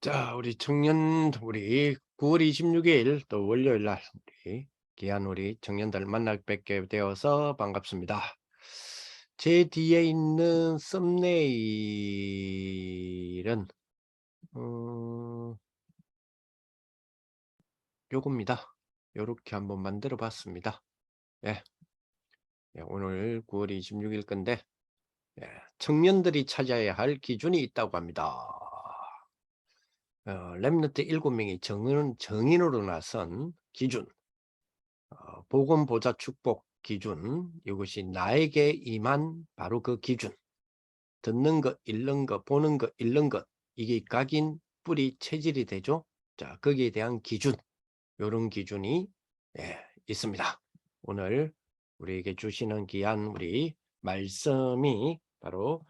자, 우리 9월 26일 또 월요일 날 우리 청년들 만나 뵙게 되어서 반갑습니다. 제 뒤에 있는 썸네일은 어, 요겁니다. 요렇게 한번 만들어 봤습니다. 예, 예, 오늘 9월 26일 건데 예, 청년들이 찾아야 할 기준이 있다고 합니다. 랩런트 7명이 정인으로 나선 기준, 복음 보좌 축복 기준, 이것이 나에게 임한 바로 그 기준, 듣는 것, 읽는 것, 보는 것, 읽는 것, 이게 각인 뿌리 체질이 되죠. 자, 거기에 대한 기준, 요런 기준이 있습니다. 오늘 우리에게 주시는 귀한 우리 말씀이 바로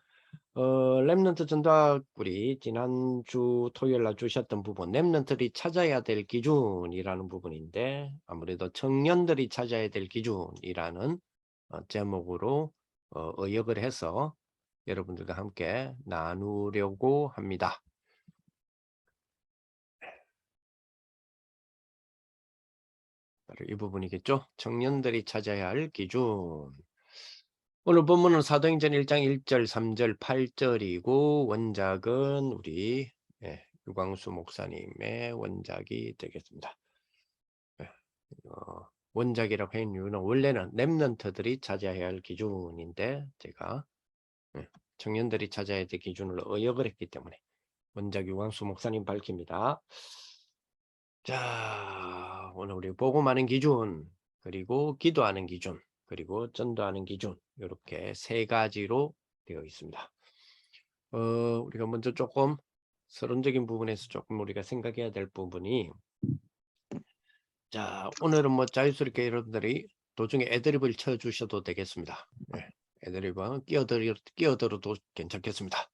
렘넌트 전도학꿀이 지난주 토요일 날 주셨던 부분, 렘넌트들이 찾아야 될 기준이라는 부분인데, 아무래도 청년들이 찾아야 될 기준이라는 제목으로 의역을 해서 여러분들과 함께 나누려고 합니다. 바로 이 부분이겠죠. 청년들이 찾아야 할 기준. 오늘 본문은 사도행전 1장 1절, 3절, 8절이고 원작은 우리 유광수 목사님의 원작이 되겠습니다. 예, 원작이라고 한 이유는 원래는 렘넌트들이 찾아야 할 기준인데 제가 청년들이 찾아야 될 기준으로 의역을 했기 때문에 원작 유광수 목사님 밝힙니다. 자, 오늘 우리 복음하는 기준, 그리고 기도하는 기준, 그리고 전도하는 기준, 이렇게 세 가지로 되어 있습니다. 우리가 먼저 조금 서론적인 부분에서 조금 우리가 생각해야 될 부분이, 자, 오늘은 뭐 자유스럽게 여러분들이 도중에 애드립을 쳐주셔도 되겠습니다. 애드립은 끼어들어도 괜찮겠습니다.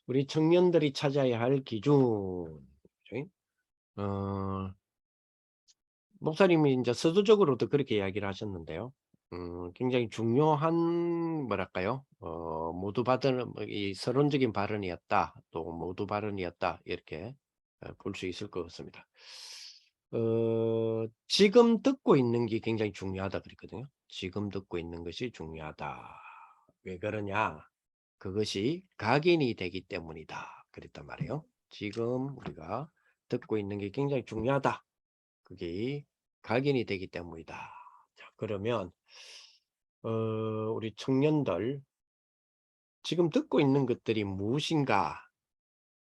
우리 청년들이 찾아야 할 기준, 어, 목사님이 이제 서두적으로도 그렇게 이야기를 하셨는데요. 굉장히 중요한 뭐랄까요? 모두 받은 이 서론적인 발언이었다. 또 모두 발언이었다. 이렇게 볼 수 있을 것 같습니다. 지금 듣고 있는 게 굉장히 중요하다 그랬거든요. 지금 듣고 있는 것이 중요하다. 왜 그러냐? 그것이 각인이 되기 때문이다. 그랬단 말이에요. 지금 우리가 듣고 있는 게 굉장히 중요하다. 그게 각인이 되기 때문이다. 자, 그러면 우리 청년들 지금 듣고 있는 것들이 무엇인가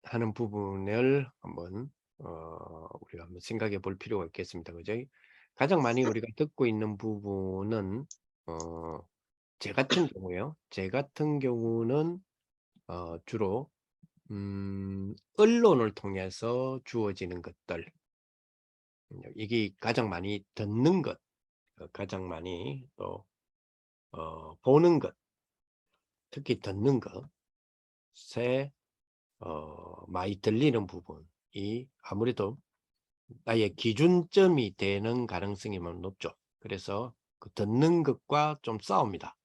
하는 부분을 한번 우리가 한번 생각해 볼 필요가 있겠습니다. 그죠? 가장 많이 우리가 듣고 있는 부분은 어, 제 같은 경우는 주로 언론을 통해서 주어지는 것들, 이게 가장 많이 듣는 것, 가장 많이 또 보는 것, 특히 듣는 것에 많이 들리는 부분이 아무래도 나의 기준점이 되는 가능성이 높죠. 그래서 그 듣는 것과 좀 싸웁니다.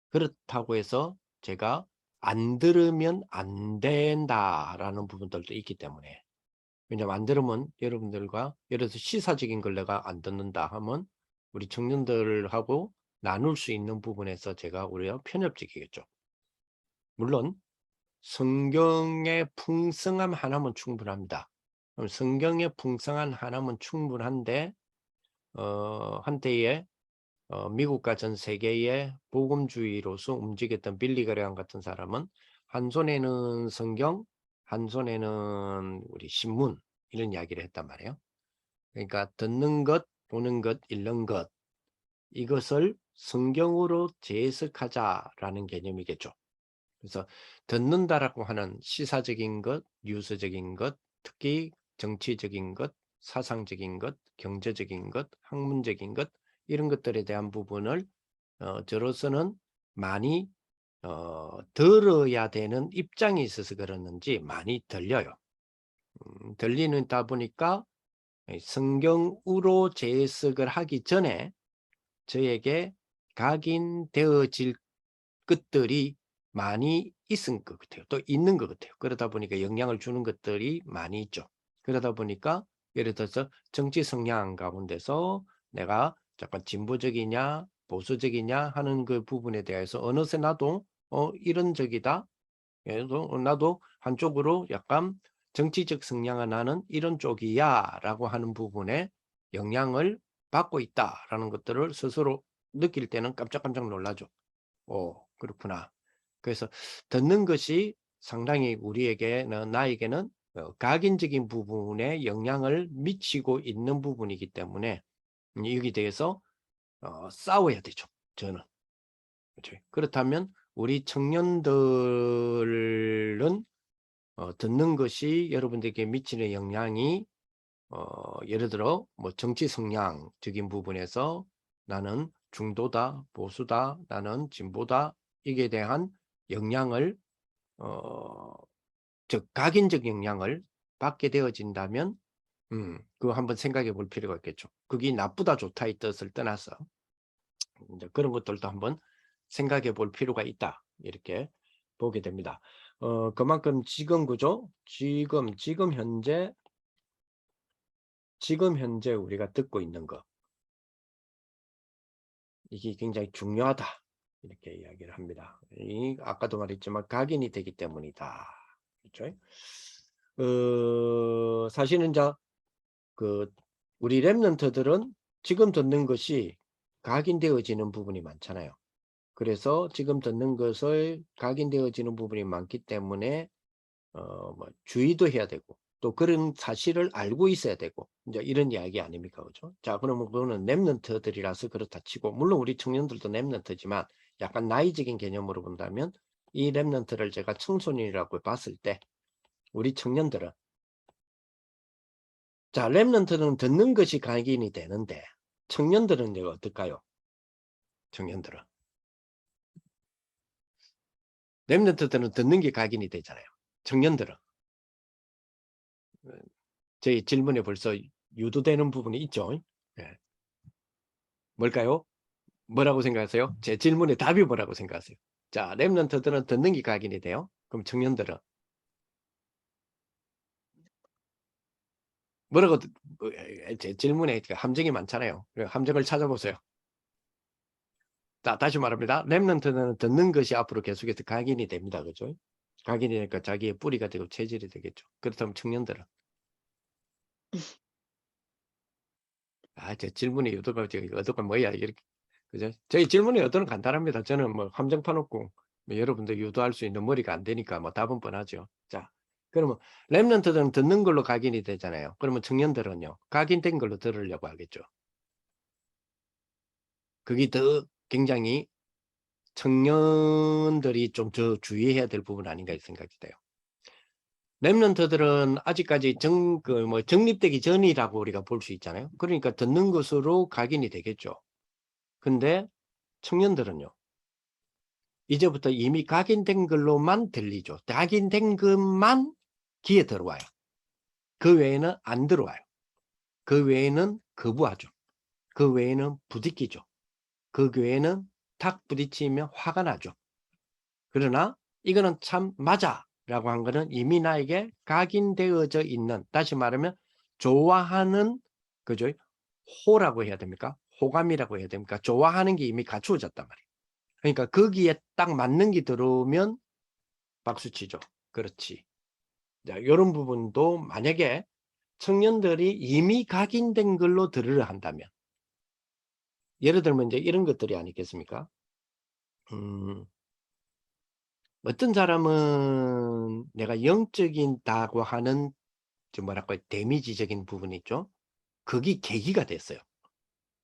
그렇다고 해서 제가 안 들으면 안 된다라는 부분들도 있기 때문에, 왜냐면 안 들으면 여러분들과 예를 들어서 시사적인 걸 내가 안 듣는다 하면 우리 청년들하고 나눌 수 있는 부분에서 제가 오히려 편협적이겠죠. 물론 성경의 풍성함 하나면 충분합니다. 그럼 성경의 풍성한 하나면 충분한데 한때에 미국과 전 세계의 복음주의로서 움직였던 빌리 그레함 같은 사람은 한 손에는 성경, 한 손에는 우리 신문, 이런 이야기를 했단 말이에요. 그러니까 듣는 것, 보는 것, 읽는 것, 이것을 성경으로 재해석하자라는 개념이겠죠. 그래서 듣는다라고 하는 시사적인 것, 뉴스적인 것, 특히 정치적인 것, 사상적인 것, 경제적인 것, 학문적인 것, 이런 것들에 대한 부분을 저로서는 많이 들어야 되는 입장이 있어서 그러는지 많이 들려요. 들리는다 보니까 성경으로 재해석을 하기 전에 저에게 각인되어질 것들이 많이 있은 것 같아요. 또 있는 것 같아요. 그러다 보니까 영향을 주는 것들이 많이 있죠. 그러다 보니까 예를 들어서 정치 성향 가운데서 내가 약간 진보적이냐 보수적이냐 하는 그 부분에 대해서 어느새 나도 이런 적이다. 그래서 나도 한쪽으로 약간 정치적 성향을 나는 이런 쪽이야라고 하는 부분에 영향을 받고 있다라는 것들을 스스로 느낄 때는 깜짝깜짝 놀라죠. 그렇구나. 그래서 듣는 것이 상당히 우리에게는 나에게는 각인적인 부분에 영향을 미치고 있는 부분이기 때문에 여기에 대해서 싸워야 되죠. 저는. 그렇죠. 그렇다면 우리 청년들은 듣는 것이 여러분들에게 미치는 영향이 예를 들어 뭐 정치 성향적인 부분에서 나는 중도다, 보수다, 나는 진보다 이게 대한 영향을 어, 즉 각인적 영향을 받게 되어진다면 그거 한번 생각해 볼 필요가 있겠죠. 그게 나쁘다 좋다의 뜻을 떠나서 이제 그런 것들도 한번 생각해 볼 필요가 있다. 이렇게 보게 됩니다. 그만큼 지금 그죠? 지금 현재 우리가 듣고 있는 거 이게 굉장히 중요하다. 이렇게 이야기를 합니다. 아까도 말했지만 각인이 되기 때문이다. 그렇죠? 사실은 이제 그 우리 랩런트들은 지금 듣는 것이 각인되어지는 부분이 많잖아요. 그래서 지금 듣는 것을 각인되어지는 부분이 많기 때문에 뭐 주의도 해야 되고 또 그런 사실을 알고 있어야 되고 이제 이런 이야기 아닙니까? 그죠? 자, 그러면 그거는 랩런트들이라서 그렇다 치고 물론 우리 청년들도 랩런트지만 약간 나이적인 개념으로 본다면 이 랩런트를 제가 청소년이라고 봤을 때 우리 청년들은 자, 랩런트는 듣는 것이 각인이 되는데 청년들은 이제 어떨까요? 청년들은 랩런트들은 듣는 게 각인이 되잖아요. 청년들은 저희 질문에 벌써 유도되는 부분이 있죠. 네. 뭘까요? 뭐라고 생각하세요? 제 질문의 답이 뭐라고 생각하세요? 자, 랩런트들은 듣는 게 각인이 돼요. 그럼 청년들은 뭐라고 제 질문에 함정이 많잖아요. 함정을 찾아보세요. 자, 다시 말합니다. 랩런트는 듣는 것이 앞으로 계속해서 각인이 됩니다. 그죠? 각인이 되니까 자기의 뿌리가 되고 체질이 되겠죠. 그렇다면 청년들은 제 질문의 의도가 의도가 뭐야 이렇게 그죠? 저희 질문의 의도는 간단합니다. 저는 뭐 함정 파놓고 뭐 여러분들 유도할 수 있는 머리가 안 되니까 뭐 답은 뻔하죠. 자, 그러면 랩런트들은 듣는 걸로 각인이 되잖아요. 그러면 청년들은요, 각인된 걸로 들으려고 하겠죠. 그게 더 굉장히 청년들이 좀 더 주의해야 될 부분 아닌가 생각이 돼요. 랩런트들은 아직까지 정립되기 전이라고 우리가 볼 수 있잖아요. 그러니까 듣는 것으로 각인이 되겠죠. 근데 청년들은요. 이제부터 이미 각인된 걸로만 들리죠. 각인된 것만 귀에 들어와요. 그 외에는 안 들어와요. 그 외에는 거부하죠. 그 외에는 부딪히죠. 그 외에는 탁 부딪히면 화가 나죠. 그러나 이거는 참 맞아 라고 한 거는 이미 나에게 각인되어져 있는, 다시 말하면 좋아하는, 그죠? 호라고 해야 됩니까? 호감이라고 해야 됩니까? 좋아하는 게 이미 갖추어졌단 말이에요. 그러니까 거기에 딱 맞는 게 들어오면 박수치죠. 그렇지. 자, 요런 부분도 만약에 청년들이 이미 각인된 걸로 들으려 한다면 예를 들면 이제 이런 것들이 아니겠습니까? 음, 어떤 사람은 내가 영적이다고 하는 좀 뭐랄까 데미지적인 부분이 있죠. 그게 계기가 됐어요.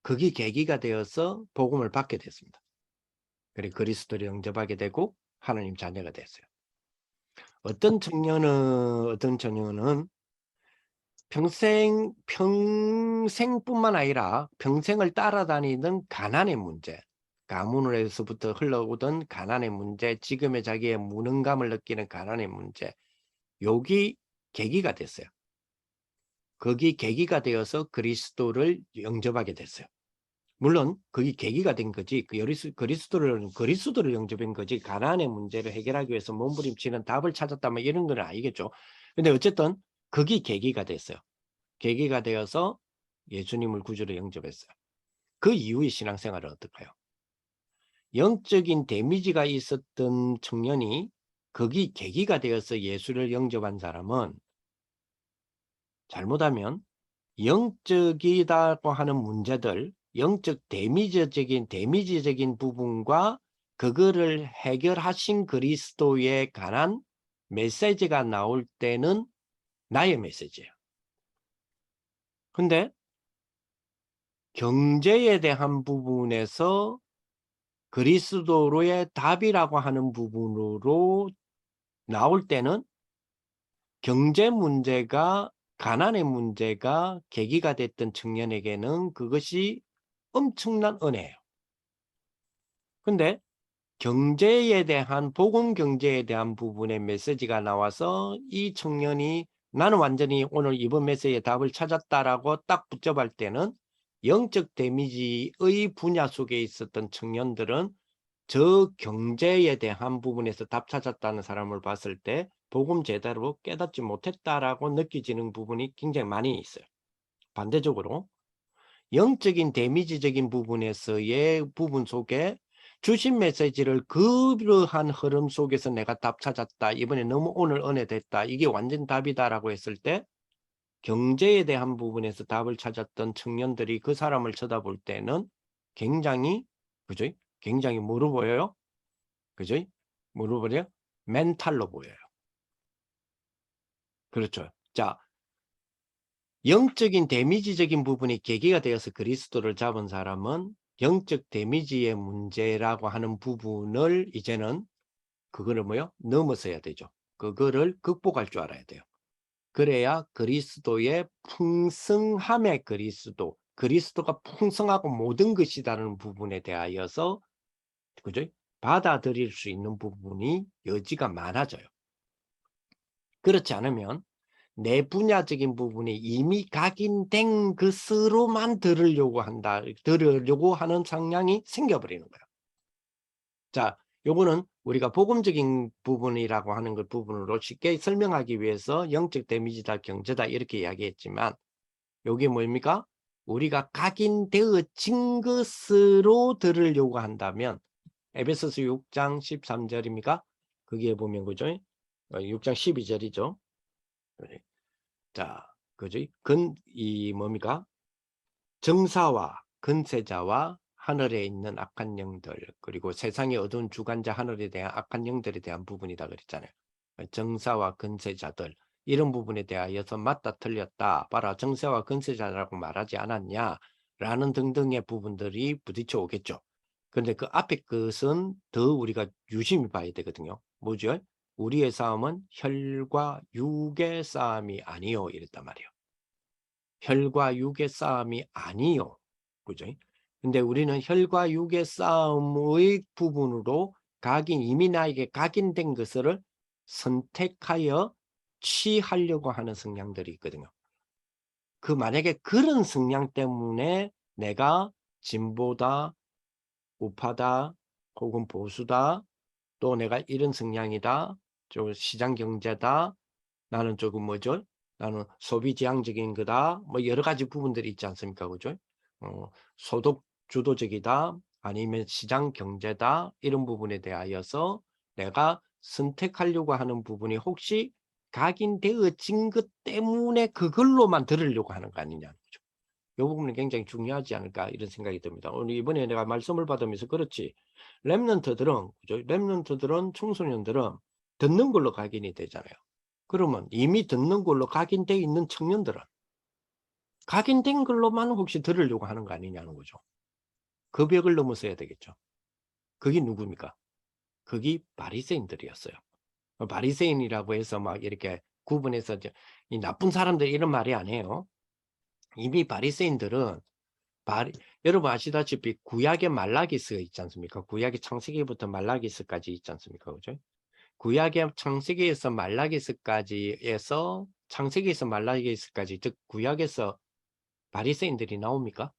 그게 계기가 되어서 복음을 받게 됐습니다. 그리고 그리스도를 영접하게 되고 하나님 자녀가 됐어요. 어떤 청년은 평생뿐만 아니라 평생을 따라다니던 가난의 문제, 가문에서부터 흘러오던 가난의 문제, 지금의 자기의 무능감을 느끼는 가난의 문제, 여기 계기가 됐어요. 거기 계기가 되어서 그리스도를 영접하게 됐어요. 물론 그게 계기가 된 거지. 그리스도를 영접한 거지. 가나안의 문제를 해결하기 위해서 몸부림치는 답을 찾았다 뭐 이런 건 아니겠죠. 근데 어쨌든 그게 계기가 됐어요. 계기가 되어서 예수님을 구주로 영접했어요. 그 이후의 신앙생활은 어떨까요? 영적인 데미지가 있었던 청년이 거기 계기가 되어서 예수를 영접한 사람은 잘못하면 영적이라고 하는 문제들, 영적 데미지적인 부분과 그거를 해결하신 그리스도에 관한 메시지가 나올 때는 나의 메시지예요. 근데 경제에 대한 부분에서 그리스도로의 답이라고 하는 부분으로 나올 때는 경제 문제가 가난의 문제가 계기가 됐던 청년에게는 그것이 엄청난 은혜예요. 근데 경제에 대한 복음 경제에 대한 부분의 메시지가 나와서 이 청년이 나는 완전히 오늘 이번 메시지의 답을 찾았다라고 딱 붙잡을 때는 영적 데미지의 분야 속에 있었던 청년들은 저 경제에 대한 부분에서 답 찾았다는 사람을 봤을 때 복음 제대로 깨닫지 못했다라고 느껴지는 부분이 굉장히 많이 있어요. 반대적으로 영적인 데미지적인 부분에서의 부분 속에 주신 메시지를 그러한 흐름 속에서 내가 답 찾았다. 이번에 너무 오늘 은혜 됐다. 이게 완전 답이다라고 했을 때 경제에 대한 부분에서 답을 찾았던 청년들이 그 사람을 쳐다볼 때는 굉장히 그죠? 굉장히 뭐로 보여요? 그죠? 뭐로 보여요? 멘탈로 보여요. 그렇죠. 자, 영적인 데미지적인 부분이 계기가 되어서 그리스도를 잡은 사람은 영적 데미지의 문제라고 하는 부분을 이제는 그거를 뭐요? 넘어서야 되죠. 그거를 극복할 줄 알아야 돼요. 그래야 그리스도의 풍성함의 그리스도, 그리스도가 풍성하고 모든 것이라는 부분에 대하여서 그죠? 받아들일 수 있는 부분이 여지가 많아져요. 그렇지 않으면 내 분야적인 부분이 이미 각인된 것으로만 들으려고 하는 성향이 생겨버리는 거예요. 자, 요거는 우리가 복음적인 부분이라고 하는 것 부분으로 쉽게 설명하기 위해서 영적 데미지다, 경제다 이렇게 이야기했지만 요게 뭡니까? 우리가 각인되어진 것으로 들으려고 한다면 에베소서 6장 13절입니까? 거기에 보면 그죠? 6장 12절이죠. 자, 그지? 뭡니까? 정사와 근세자와 하늘에 있는 악한 영들, 그리고 세상의 어두운 주관자 하늘에 대한 악한 영들에 대한 부분이다 그랬잖아요. 정사와 근세자들, 이런 부분에 대하여서 맞다 틀렸다, 봐라 정사와 근세자라고 말하지 않았냐 라는 등등의 부분들이 부딪혀 오겠죠. 그런데 그 앞에 것은 더 우리가 유심히 봐야 되거든요. 뭐죠? 우리의 싸움은 혈과 육의 싸움이 아니요 이랬단 말이에요. 혈과 육의 싸움이 아니요. 그죠? 근데 우리는 혈과 육의 싸움의 부분으로 이미 나에게 각인된 것을 선택하여 취하려고 하는 성향들이 있거든요. 만약에 그런 성향 때문에 내가 진보다, 우파다, 혹은 보수다, 또 내가 이런 성향이다, 좀 시장 경제다, 나는 조금 뭐죠? 나는 소비 지향적인 거다. 뭐 여러 가지 부분들이 있지 않습니까? 그죠? 소득 주도적이다. 아니면 시장 경제다. 이런 부분에 대하여서 내가 선택하려고 하는 부분이 혹시 각인되어진 것 때문에 그걸로만 들으려고 하는 거 아니냐는 거죠. 이 부분은 굉장히 중요하지 않을까 이런 생각이 듭니다. 오늘 이번에 내가 말씀을 받으면서 그렇지. 랩런트들은 그죠? 랩런트들은 청소년들은 듣는 걸로 각인이 되잖아요. 그러면 이미 듣는 걸로 각인되어 있는 청년들은 각인된 걸로만 혹시 들으려고 하는 거 아니냐는 거죠. 그 벽을 넘어서야 되겠죠. 그게 누굽니까? 그게 바리새인들이었어요. 바리새인이라고 해서 막 이렇게 구분해서 이 나쁜 사람들 이런 말이 아니에요. 이미 바리새인들은 여러분 아시다시피 구약의 말라기스가 있지 않습니까? 구약의 창세기부터 말라기스까지 있지 않습니까? 그죠? 구약의 창세기에서 말라기스까지 즉 구약에서 바리새인들이 나옵니까?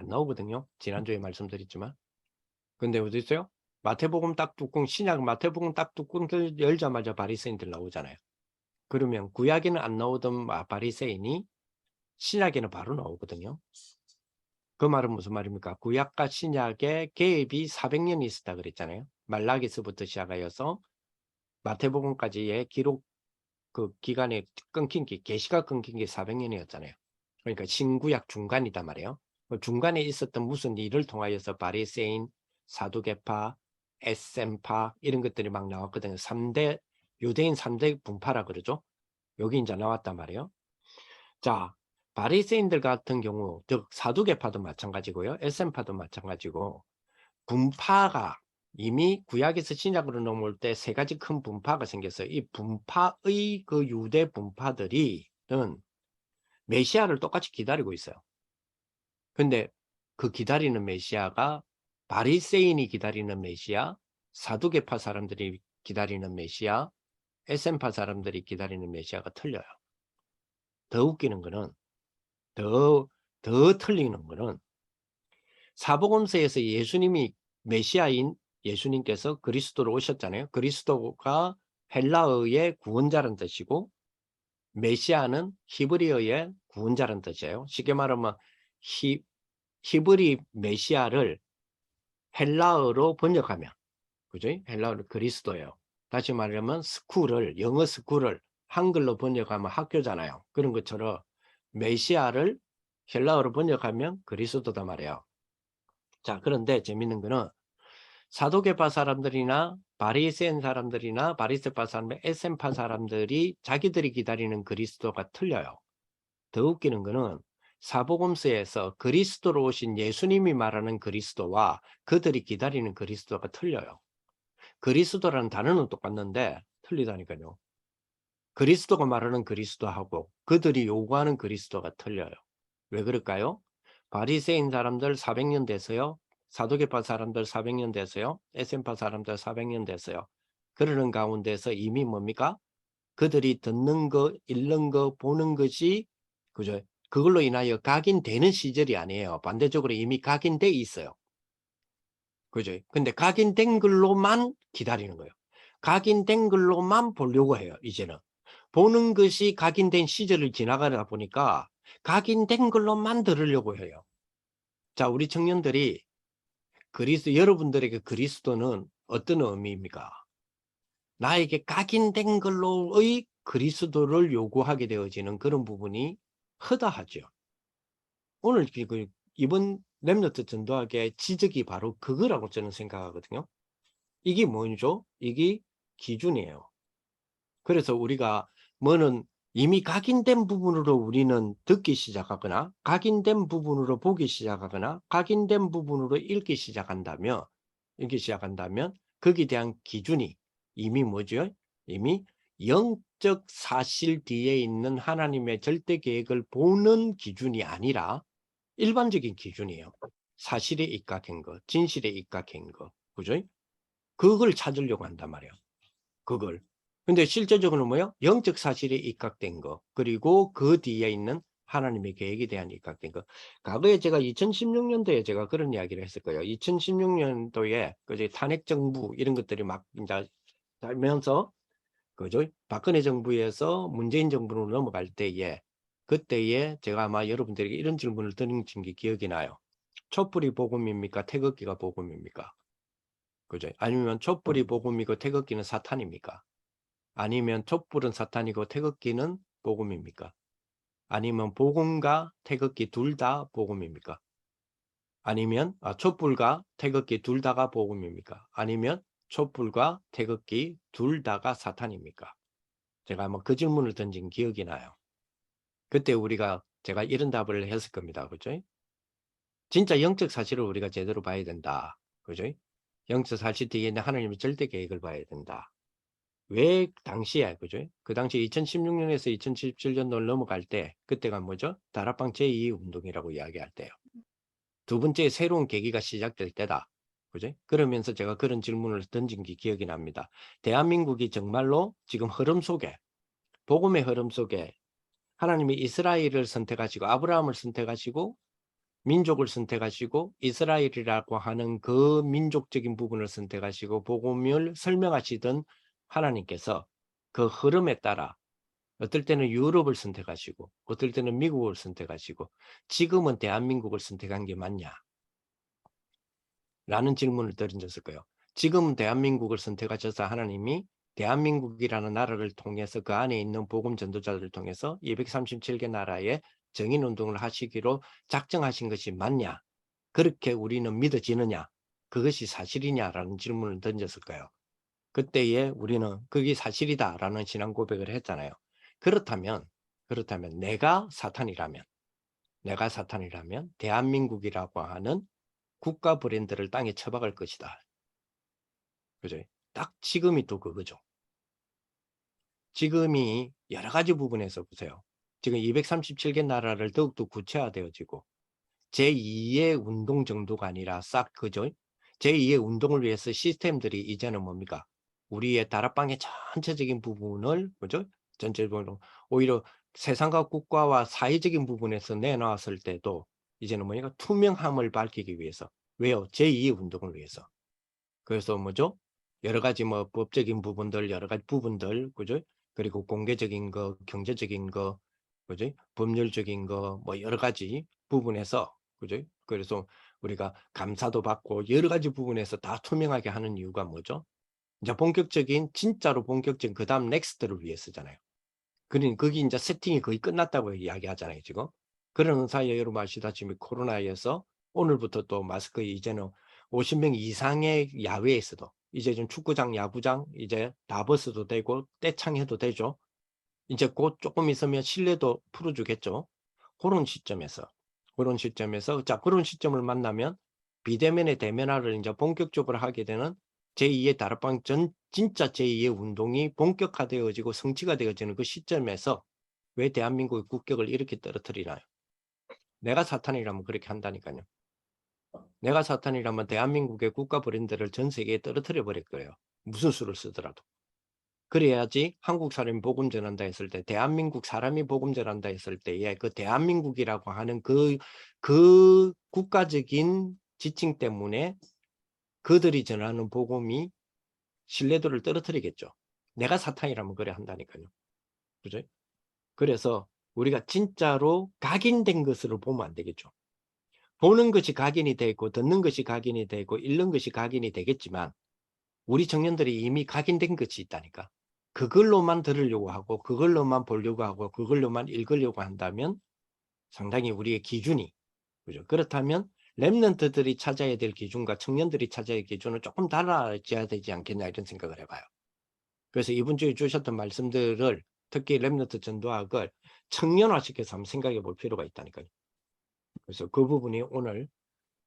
안 나오거든요. 지난주에 말씀드렸지만. 근데 어디 있어요? 마태복음 딱 뚜껑, 신약 마태복음 딱 뚜껑 열자마자 바리새인들 나오잖아요. 그러면 구약에는 안 나오던 바리새인이 신약에는 바로 나오거든요. 그 말은 무슨 말입니까? 구약과 신약의 갭이 400년이 있었다 그랬잖아요. 말라기서부터 시작하여서 마태복음까지의 기록 그 기간에 끊긴 게, 계시가 끊긴 게 400년이었잖아요. 그러니까 신구약 중간이단 말이에요. 중간에 있었던 무슨 일을 통하여서 바리새인, 사두개파, 에셈파 이런 것들이 막 나왔거든요. 3대 유대인 3대 분파라 그러죠. 여기 이제 나왔단 말이에요. 자, 바리새인들 같은 경우, 즉 사두개파도 마찬가지고요. 에셈파도 마찬가지고 분파가 이미 구약에서 신약으로 넘어올 때 세 가지 큰 분파가 생겼어요. 이 분파의 그 유대 분파들이는 메시아를 똑같이 기다리고 있어요. 근데 그 기다리는 메시아가 바리새인이 기다리는 메시아, 사두개파 사람들이 기다리는 메시아, 에셈파 사람들이 기다리는 메시아가 틀려요. 더 웃기는 거는 더 틀리는 거는 사복음서에서 예수님이 메시아인 예수님께서 그리스도로 오셨잖아요. 그리스도가 헬라어의 구원자라는 뜻이고 메시아는 히브리어의 구원자라는 뜻이에요. 쉽게 말하면 히브리 메시아를 헬라어로 번역하면 그죠? 헬라어로 그리스도예요. 다시 말하면 스쿨을 영어 스쿨을 한글로 번역하면 학교잖아요. 그런 것처럼 메시아를 헬라어로 번역하면 그리스도다 말이에요. 자, 그런데 재밌는 거는 사도계파 사람들이나 바리새인 사람들이나 바리새파 사람들, 에셈파 사람들이 자기들이 기다리는 그리스도가 틀려요. 더 웃기는 거는 사복음서에서 그리스도로 오신 예수님이 말하는 그리스도와 그들이 기다리는 그리스도가 틀려요. 그리스도라는 단어는 똑같는데 틀리다니까요. 그리스도가 말하는 그리스도하고 그들이 요구하는 그리스도가 틀려요. 왜 그럴까요? 바리새인 사람들 400년 돼서요. 사도계파 사람들 400년 돼서요. 에센파 사람들 400년 돼서요. 그러는 가운데서 이미 뭡니까? 그들이 듣는 거, 읽는 거, 보는 것이 그죠? 그걸로 인하여 각인되는 시절이 아니에요. 반대적으로 이미 각인돼 있어요. 그죠? 근데 각인된 글로만 기다리는 거예요. 각인된 글로만 보려고 해요. 이제는. 보는 것이 각인된 시절을 지나가다 보니까 각인된 걸로만 들으려고 해요. 자, 우리 청년들이 여러분들에게 그리스도는 어떤 의미입니까? 나에게 각인된 걸로의 그리스도를 요구하게 되어지는 그런 부분이 허다하죠. 오늘 이번 렘너트 전도학의 지적이 바로 그거라고 저는 생각하거든요. 이게 뭐죠? 이게 기준이에요. 그래서 우리가 뭐는 이미 각인된 부분으로 우리는 듣기 시작하거나 각인된 부분으로 보기 시작하거나 각인된 부분으로 읽기 시작한다면 거기에 대한 기준이 이미 뭐죠? 이미 영적 사실 뒤에 있는 하나님의 절대 계획을 보는 기준이 아니라 일반적인 기준이에요. 사실에 입각한 거, 진실에 입각한 거, 그죠? 그걸 찾으려고 한단 말이에요. 그걸. 근데 실제적으로 뭐요? 영적 사실에 입각된 거, 그리고 그 뒤에 있는 하나님의 계획에 대한 입각된 거. 과거에 제가 2016년도에 제가 그런 이야기를 했을 거예요. 2016년도에 그제 탄핵 정부 이런 것들이 막 이제 살면서 그죠? 박근혜 정부에서 문재인 정부로 넘어갈 때에 그때에 제가 아마 여러분들에게 이런 질문을 드린 게 기억이 나요. 촛불이 복음입니까? 태극기가 복음입니까? 그죠? 아니면 촛불이 복음이고 태극기는 사탄입니까? 아니면 촛불은 사탄이고 태극기는 복음입니까? 아니면 복음과 태극기 둘 다 복음입니까? 아니면 촛불과 태극기 둘 다가 복음입니까? 아니면 촛불과 태극기 둘 다가 사탄입니까? 제가 한번 그 질문을 던진 기억이 나요. 그때 제가 이런 답을 했을 겁니다. 그죠? 진짜 영적 사실을 우리가 제대로 봐야 된다. 그죠? 영적 사실 뒤에 있는 하나님의 절대 계획을 봐야 된다. 왜 당시에 그죠? 그 당시 2016년에서 2017년도를 넘어갈 때 그때가 뭐죠? 다락방 제2운동이라고 이야기할 때요. 두 번째 새로운 계기가 시작될 때다. 그죠? 그러면서 제가 그런 질문을 던진 게 기억이 납니다. 대한민국이 정말로 지금 흐름 속에 복음의 흐름 속에 하나님이 이스라엘을 선택하시고 아브라함을 선택하시고 민족을 선택하시고 이스라엘이라고 하는 그 민족적인 부분을 선택하시고 복음을 설명하시던 하나님께서 그 흐름에 따라 어떨 때는 유럽을 선택하시고 어떨 때는 미국을 선택하시고 지금은 대한민국을 선택한 게 맞냐? 라는 질문을 던졌을 거예요. 지금 대한민국을 선택하셔서 하나님이 대한민국이라는 나라를 통해서 그 안에 있는 복음 전도자들을 통해서 237개 나라에 정인운동을 하시기로 작정하신 것이 맞냐? 그렇게 우리는 믿어지느냐? 그것이 사실이냐라는 질문을 던졌을 거예요. 그때에 우리는 그게 사실이다라는 신앙 고백을 했잖아요. 그렇다면 내가 사탄이라면 대한민국이라고 하는 국가 브랜드를 땅에 처박을 것이다. 그죠? 딱 지금이 또 그거죠. 지금이 여러 가지 부분에서 보세요. 지금 237개 나라를 더욱더 구체화되어지고 제2의 운동 정도가 아니라 싹 그죠? 제2의 운동을 위해서 시스템들이 이제는 뭡니까? 우리의 다락방의 전체적인 부분을 그죠? 전체적으로 오히려 세상과 국가와 사회적인 부분에서 내놓았을 때도 이제는 뭐니까 투명함을 밝히기 위해서. 왜요? 제2의 운동을 위해서. 그래서 뭐죠? 여러 가지 뭐 법적인 부분들, 여러 가지 부분들, 그죠? 그리고 공개적인 거, 경제적인 거, 그죠? 법률적인 거, 뭐 여러 가지 부분에서, 그죠? 그래서 우리가 감사도 받고 여러 가지 부분에서 다 투명하게 하는 이유가 뭐죠? 이제 본격적인, 진짜로 본격적인 그 다음 넥스트를 위해서잖아요. 그러니 거기 이제 세팅이 거의 끝났다고 이야기하잖아요, 지금. 그러는 사이에 여러분 아시다시피 코로나에서 오늘부터 또 마스크 이제는 50명 이상의 야외에서도 이제 좀 축구장, 야구장 이제 다 벗어도 되고 떼창해도 되죠. 이제 곧 조금 있으면 실내도 풀어주겠죠. 그런 시점에서 자 그런 시점을 만나면 비대면의 대면화를 이제 본격적으로 하게 되는 제2의 다락방 진짜 제2의 운동이 본격화되어지고 성취가 되어지는 그 시점에서 왜 대한민국의 국격을 이렇게 떨어뜨리나요? 내가 사탄이라면 그렇게 한다니까요. 내가 사탄이라면 대한민국의 국가 브랜드를 전 세계에 떨어뜨려 버릴 거예요. 무슨 수를 쓰더라도. 그래야지 한국 사람이 복음 전한다 했을 때 대한민국 사람이 복음 전한다 했을 때에 그 대한민국이라고 하는 그 국가적인 지칭 때문에 그들이 전하는 복음이 신뢰도를 떨어뜨리겠죠. 내가 사탄이라면 그래 한다니까요. 그죠? 그래서 우리가 진짜로 각인된 것으로 보면 안 되겠죠. 보는 것이 각인이 되고 듣는 것이 각인이 되고 읽는 것이 각인이 되겠지만 우리 청년들이 이미 각인된 것이 있다니까. 그걸로만 들으려고 하고 그걸로만 보려고 하고 그걸로만 읽으려고 한다면 상당히 우리의 기준이 그죠? 그렇다면 랩런트들이 찾아야 될 기준과 청년들이 찾아야 할 기준은 조금 달라져야 되지 않겠냐 이런 생각을 해봐요. 그래서 이번 주에 주셨던 말씀들을 특히 랩런트 전도학을 청년화시켜서 한번 생각해 볼 필요가 있다니까요. 그래서 그 부분이 오늘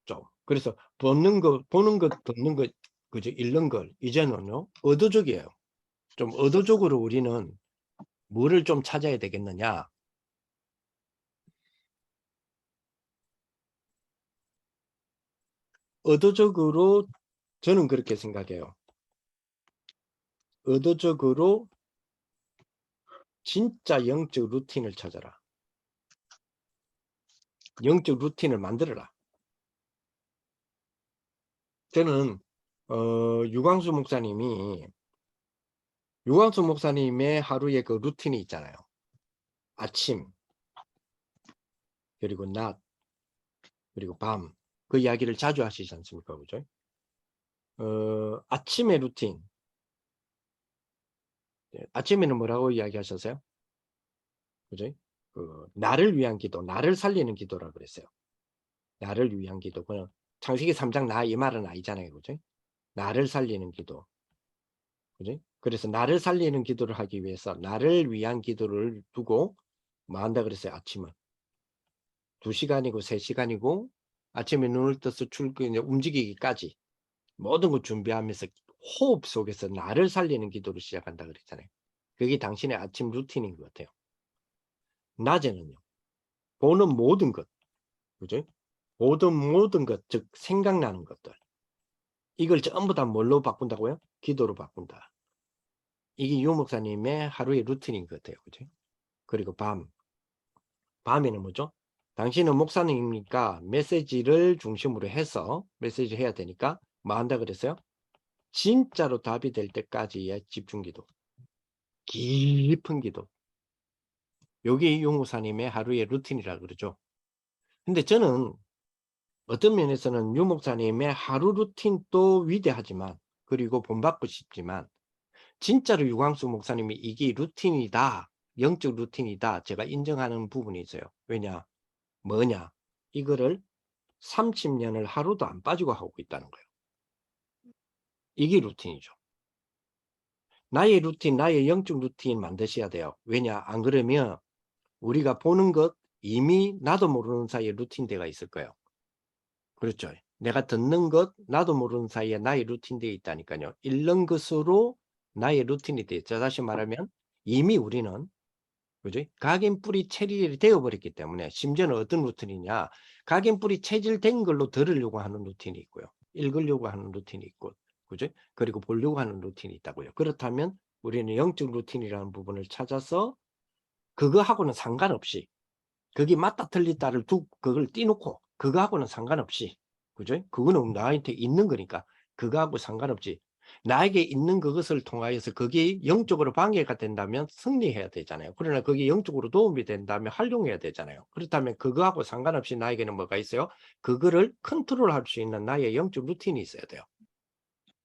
좀 그래서 보는 것, 듣는 것, 그죠? 읽는 걸 이제는요 의도적이에요. 좀 의도적으로 우리는 뭐를 좀 찾아야 되겠느냐? 의도적으로 저는 그렇게 생각해요. 의도적으로 진짜 영적 루틴을 찾아라. 영적 루틴을 만들어라. 저는 유광수 목사님의 하루의 그 루틴이 있잖아요. 아침 그리고 낮 그리고 밤 그 이야기를 자주 하시지 않습니까? 그죠? 아침의 루틴 아침에는 뭐라고 이야기하셨어요? 그죠? 나를 위한 기도, 나를 살리는 기도라 그랬어요. 나를 위한 기도. 그냥 창세기 3장 나 이 말은 아니잖아요. 그죠? 나를 살리는 기도. 그죠? 그래서 나를 살리는 기도를 하기 위해서 나를 위한 기도를 두고 뭐 한다 그랬어요. 아침은 2시간이고 3시간이고 아침에 눈을 떠서 출근 움직이기까지 모든 걸 준비하면서 호흡 속에서 나를 살리는 기도를 시작한다 그랬잖아요. 그게 당신의 아침 루틴인 것 같아요. 낮에는요. 보는 모든 것, 그죠? 모든 것, 즉 생각나는 것들. 이걸 전부 다 뭘로 바꾼다고요? 기도로 바꾼다. 이게 유 목사님의 하루의 루틴인 것 같아요. 그죠? 그리고 밤에는 뭐죠? 당신은 목사님이니까 메시지를 중심으로 해서 메시지 해야 되니까 뭐 한다 그랬어요? 진짜로 답이 될 때까지의 집중기도. 깊은 기도. 요게 유 목사님의 하루의 루틴이라 그러죠. 근데 저는 어떤 면에서는 유 목사님의 하루 루틴도 위대하지만 그리고 본받고 싶지만 진짜로 유광수 목사님이 이게 루틴이다. 영적 루틴이다. 제가 인정하는 부분이 있어요. 왜냐? 뭐냐? 이거를 30년을 하루도 안 빠지고 하고 있다는 거예요. 이게 루틴이죠. 나의 루틴, 나의 영적 루틴 만드셔야 돼요. 왜냐? 안 그러면 우리가 보는 것 이미 나도 모르는 사이에 루틴대가 있을 거예요. 그렇죠. 내가 듣는 것 나도 모르는 사이에 나의 루틴되어 있다니까요. 읽는 것으로 나의 루틴이 돼 있죠. 다시 말하면 이미 우리는 그지? 각인 뿌리 체질이 되어 버렸기 때문에 심지어는 어떤 루틴이냐? 각인 뿌리 체질된 걸로 들으려고 하는 루틴이 있고요. 읽으려고 하는 루틴이 있고. 그죠? 그리고 보려고 하는 루틴이 있다고요. 그렇다면 우리는 영적 루틴이라는 부분을 찾아서 그거하고는 상관없이 그게 맞다 틀리다를 그걸 띄놓고 그거하고는 상관없이 그죠? 그거는 나한테 있는 거니까 그거하고 상관없이 나에게 있는 그것을 통하여서 그게 영적으로 방해가 된다면 승리해야 되잖아요. 그러나 그게 영적으로 도움이 된다면 활용해야 되잖아요. 그렇다면 그거하고 상관없이 나에게는 뭐가 있어요? 그거를 컨트롤할 수 있는 나의 영적 루틴이 있어야 돼요.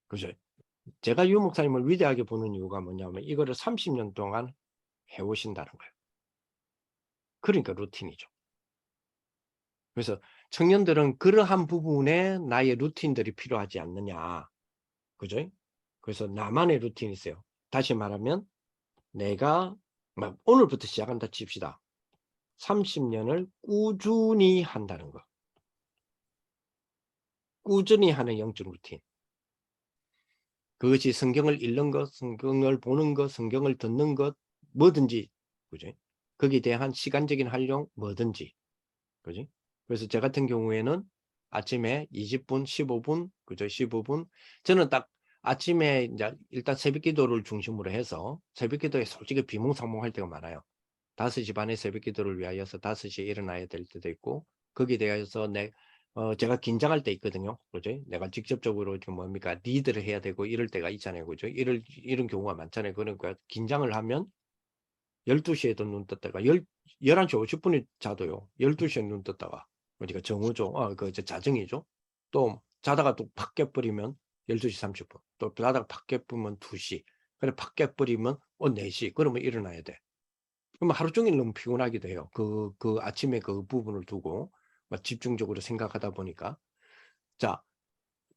그죠? 제가 유 목사님을 위대하게 보는 이유가 뭐냐면 이거를 30년 동안 해오신다는 거예요. 그러니까 루틴이죠. 그래서 청년들은 그러한 부분에 나의 루틴들이 필요하지 않느냐. 그죠? 그래서 나만의 루틴이 있어요. 다시 말하면 내가 막 오늘부터 시작한다 칩시다. 30년을 꾸준히 한다는 거. 꾸준히 하는 영적 루틴. 그것이 성경을 읽는 것, 성경을 보는 것, 성경을 듣는 것, 뭐든지. 그죠? 거기에 대한 시간적인 활용, 뭐든지. 그지? 그래서 저 같은 경우에는 아침에 20분, 15분, 그죠? 15분. 저는 딱 아침에 이제 일단 새벽 기도를 중심으로 해서 새벽 기도에 솔직히 비몽사몽할 때가 많아요. 5시 반에 새벽 기도를 위하여서 5시에 일어나야 될 때도 있고, 거기에 대해서 제가 긴장할 때 있거든요. 그죠? 내가 직접적으로 좀 뭡니까? 리드를 해야 되고 이럴 때가 있잖아요. 그죠? 이런 경우가 많잖아요. 그러니까 긴장을 하면 12시에도 눈 떴다가 11시 50분에 자도요. 12시에 눈 떴다가 그러니까 정오죠. 자정이죠. 또 자다가 또 팍 깨버리면 12시 30분. 또 자다가 팍 깨버리면 2시. 그래 팍 깨버리면 4시. 그러면 일어나야 돼. 그러면 하루 종일 너무 피곤하게 돼요. 그 아침에 그 부분을 두고 막 집중적으로 생각하다 보니까. 자,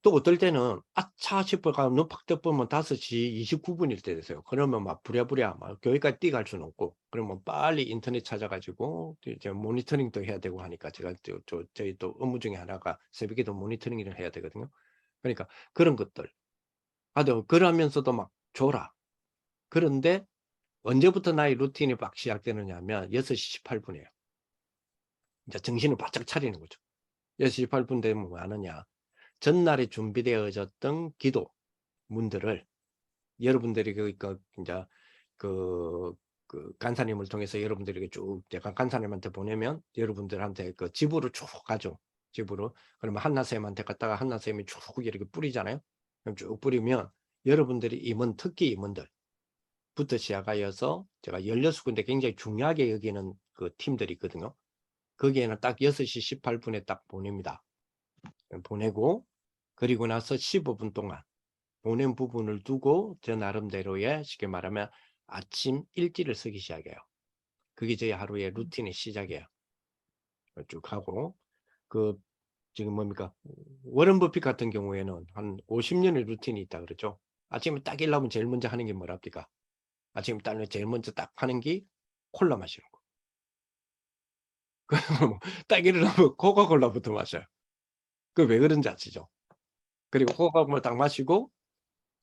또 어떨 때는 '아차.' 싶어가 눈 팍 떠보면 5시 29분일 때 되세요. 그러면 막 부랴부랴 막 교회까지 뛰어갈 수는 없고 그러면 빨리 인터넷 찾아 가지고 이제 모니터링도 해야 되고 하니까 제가 저희 또 업무 중에 하나가 새벽에도 모니터링을 해야 되거든요. 그러니까 그런 것들. 그러면서도 막 졸아. 그런데 언제부터 나의 루틴이 막 시작되느냐 하면 6시 18분 이에요. 이제 정신을 바짝 차리는 거죠. 6시 18분 되면 뭐 하느냐. 전날에 준비되어졌던 기도문들을 여러분들이 인제 그 간사님을 통해서 여러분들에게 쭉 제가 간사님한테 보내면 여러분들한테 그 집으로 쭉 가죠. 집으로. 그러면 한나쌤한테 갔다가 한나쌤이 쭉 이렇게 뿌리잖아요. 그럼 쭉 뿌리면 여러분들이 특히 임원들부터 시작하여서 제가 16군데 굉장히 중요하게 여기는 그 팀들이 있거든요. 거기에는 딱 6시 18분에 딱 보냅니다. 보내고 그리고 나서 15분 동안 보낸 부분을 두고 저 나름대로의 쉽게 말하면 아침 일지를 쓰기 시작해요. 그게 저희 하루의 루틴의 시작이에요. 쭉 하고 그 지금 뭡니까? 워런 버핏 같은 경우에는 한 50년의 루틴이 있다 그러죠. 아침에 딱 일어나면 제일 먼저 하는 게 뭐랍니까? 아침에 딱 제일 먼저 딱 하는 게 콜라 마시는 거. 딱 일어나면 코카콜라부터 마셔요. 그 왜 그런지 아시죠? 그리고 코카콜라 딱 마시고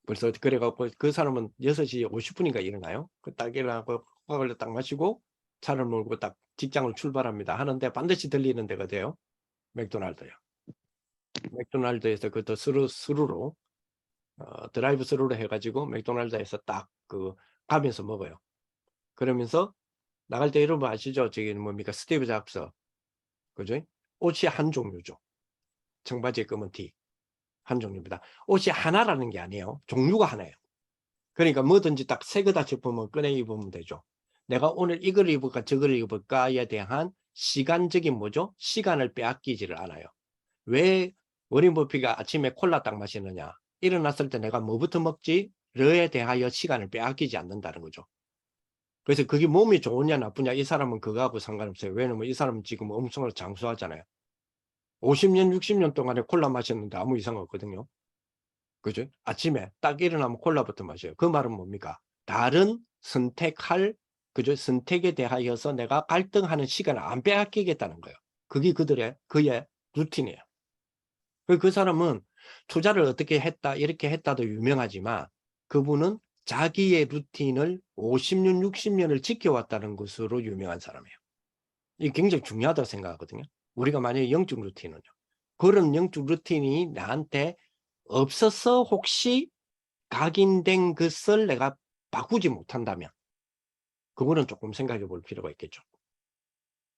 벌써 그래 갖고 그 사람은 6시 50분 인가 일어나요. 그 딱 일어나고 코카콜라 딱 마시고 차를 몰고 딱 직장을 출발합니다. 하는데 반드시 들리는 데가 돼요. 맥도날드요. 맥도날드에서 그것도 스루로 드라이브 스루로 해 가지고 맥도날드에서 딱 가면서 먹어요. 그러면서 나갈 때 여러분 아시죠? 저기 뭡니까? 스티브 잡스. 그죠? 옷이 한 종류죠. 청바지에 검은 티 한 종류입니다. 옷이 하나라는 게 아니에요. 종류가 하나예요. 그러니까 뭐든지 딱 새 거다 싶으면 꺼내 입으면 되죠. 내가 오늘 이걸 입을까 저걸 입을까에 대한 시간적인 뭐죠? 시간을 빼앗기지를 않아요. 왜 워린 버핏가 아침에 콜라 딱 마시느냐? 일어났을 때 내가 뭐부터 먹지? 르에 대하여 시간을 빼앗기지 않는다는 거죠. 그래서 그게 몸이 좋으냐 나쁘냐 이 사람은 그거하고 상관없어요. 왜냐면 이 사람은 지금 엄청나게 장수하잖아요. 50년 60년 동안에 콜라 마셨는데 아무 이상 없거든요. 그죠? 아침에 딱 일어나면 콜라부터 마셔요. 그 말은 뭡니까? 다른 선택할 그죠? 선택에 대하여서 내가 갈등하는 시간을 안 빼앗기겠다는 거예요. 그게 그의 루틴이에요. 그 사람은 투자를 어떻게 했다 이렇게 했다도 유명하지만 그분은 자기의 루틴을 50년 60년을 지켜왔다는 것으로 유명한 사람이에요. 이게 굉장히 중요하다고 생각하거든요. 우리가 만약에 영적 루틴은요. 그런 영적 루틴이 나한테 없어서 혹시 각인된 것을 내가 바꾸지 못한다면 그거는 조금 생각해 볼 필요가 있겠죠.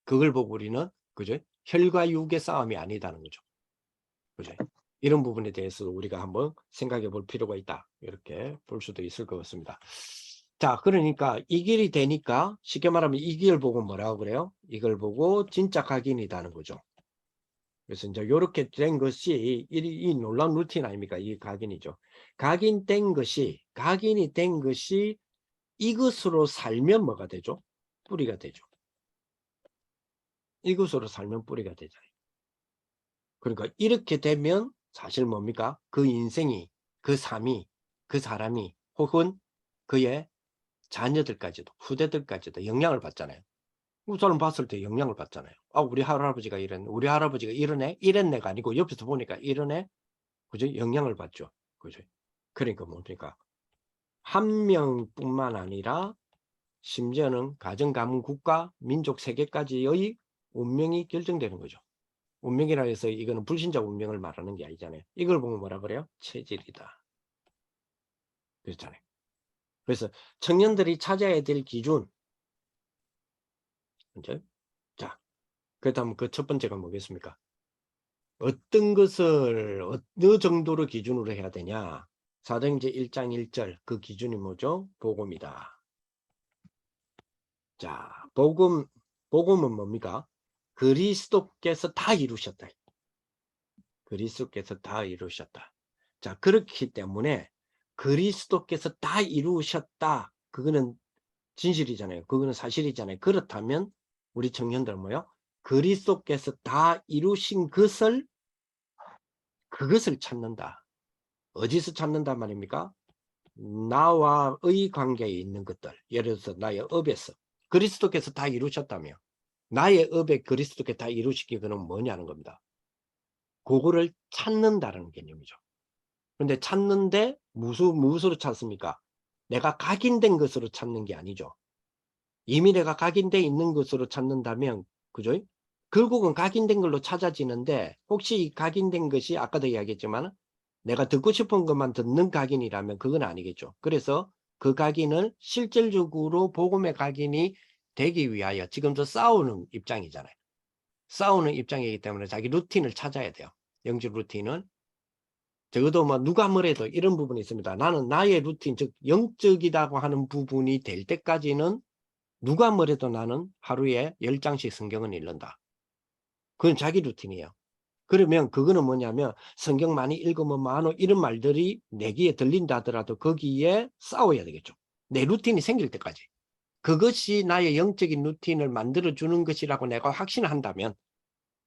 그걸 보고 우리는 그죠? 혈과 육의 싸움이 아니다는 거죠. 그죠? 이런 부분에 대해서 우리가 한번 생각해 볼 필요가 있다. 이렇게 볼 수도 있을 것 같습니다. 자, 그러니까 이 길이 되니까 쉽게 말하면 이 길 보고 뭐라고 그래요? 이걸 보고 진짜 각인이다는 거죠. 그래서 이제 이렇게 된 것이 이 놀라운 루틴 아닙니까? 이 각인이죠. 각인이 된 것이 이것으로 살면 뭐가 되죠? 뿌리가 되죠. 이것으로 살면 뿌리가 되잖아요. 그러니까 이렇게 되면 사실 뭡니까? 그 인생이, 그 삶이, 그 사람이 혹은 그의 자녀들까지도 후대들까지도 영향을 받잖아요. 그 사람 봤을 때 영향을 받잖아요. 아, 우리 할아버지가 이랬네. 우리 할아버지가 이러네. 이랬네가 아니고 옆에서 보니까 이러네. 그죠? 영향을 받죠. 그죠? 그러니까 뭡니까? 한 명뿐만 아니라 심지어는 가정, 가문, 국가, 민족, 세계까지의 운명이 결정되는 거죠. 운명이라 해서 이거는 불신자 운명을 말하는 게 아니잖아요. 이걸 보면 뭐라 그래요? 체질이다. 그렇잖아요. 그래서 청년들이 찾아야 될 기준. 그죠? 자, 그렇다면 그 첫 번째가 뭐겠습니까? 어떤 것을 어느 정도로 기준으로 해야 되냐? 사도행전 1장 1절 그 기준이 뭐죠? 복음이다. 자, 복음은 뭡니까? 그리스도께서 다 이루셨다. 그리스도께서 다 이루셨다. 자, 그렇기 때문에 그리스도께서 다 이루셨다. 그거는 진실이잖아요. 그거는 사실이잖아요. 그렇다면 우리 청년들 뭐요? 그리스도께서 다 이루신 그것을 찾는다. 어디서 찾는단 말입니까? 나와의 관계에 있는 것들. 예를 들어서 나의 업에서 그리스도께서 다 이루셨다며 나의 업에 그리스도께 다 이루시기 그는 뭐냐는 겁니다. 그거를 찾는다는 개념이죠. 그런데 찾는데 무엇으로 찾습니까? 내가 각인된 것으로 찾는 게 아니죠. 이미 내가 각인돼 있는 것으로 찾는다면 그죠? 결국은 각인된 걸로 찾아지는데 혹시 이 각인된 것이 아까도 이야기했지만 내가 듣고 싶은 것만 듣는 각인이라면 그건 아니겠죠. 그래서 그 각인을 실질적으로 복음의 각인이 되기 위하여 지금도 싸우는 입장이잖아요. 싸우는 입장이기 때문에 자기 루틴을 찾아야 돼요. 영적 루틴은. 적어도 뭐 누가 뭐래도 이런 부분이 있습니다. 나는 나의 루틴, 즉 영적이라고 하는 부분이 될 때까지는 누가 뭐래도 나는 하루에 10장씩 성경은 읽는다. 그건 자기 루틴이에요. 그러면 그거는 뭐냐면 성경 많이 읽으면 많어 이런 말들이 내 귀에 들린다 하더라도 거기에 싸워야 되겠죠. 내 루틴이 생길 때까지. 그것이 나의 영적인 루틴을 만들어주는 것이라고 내가 확신한다면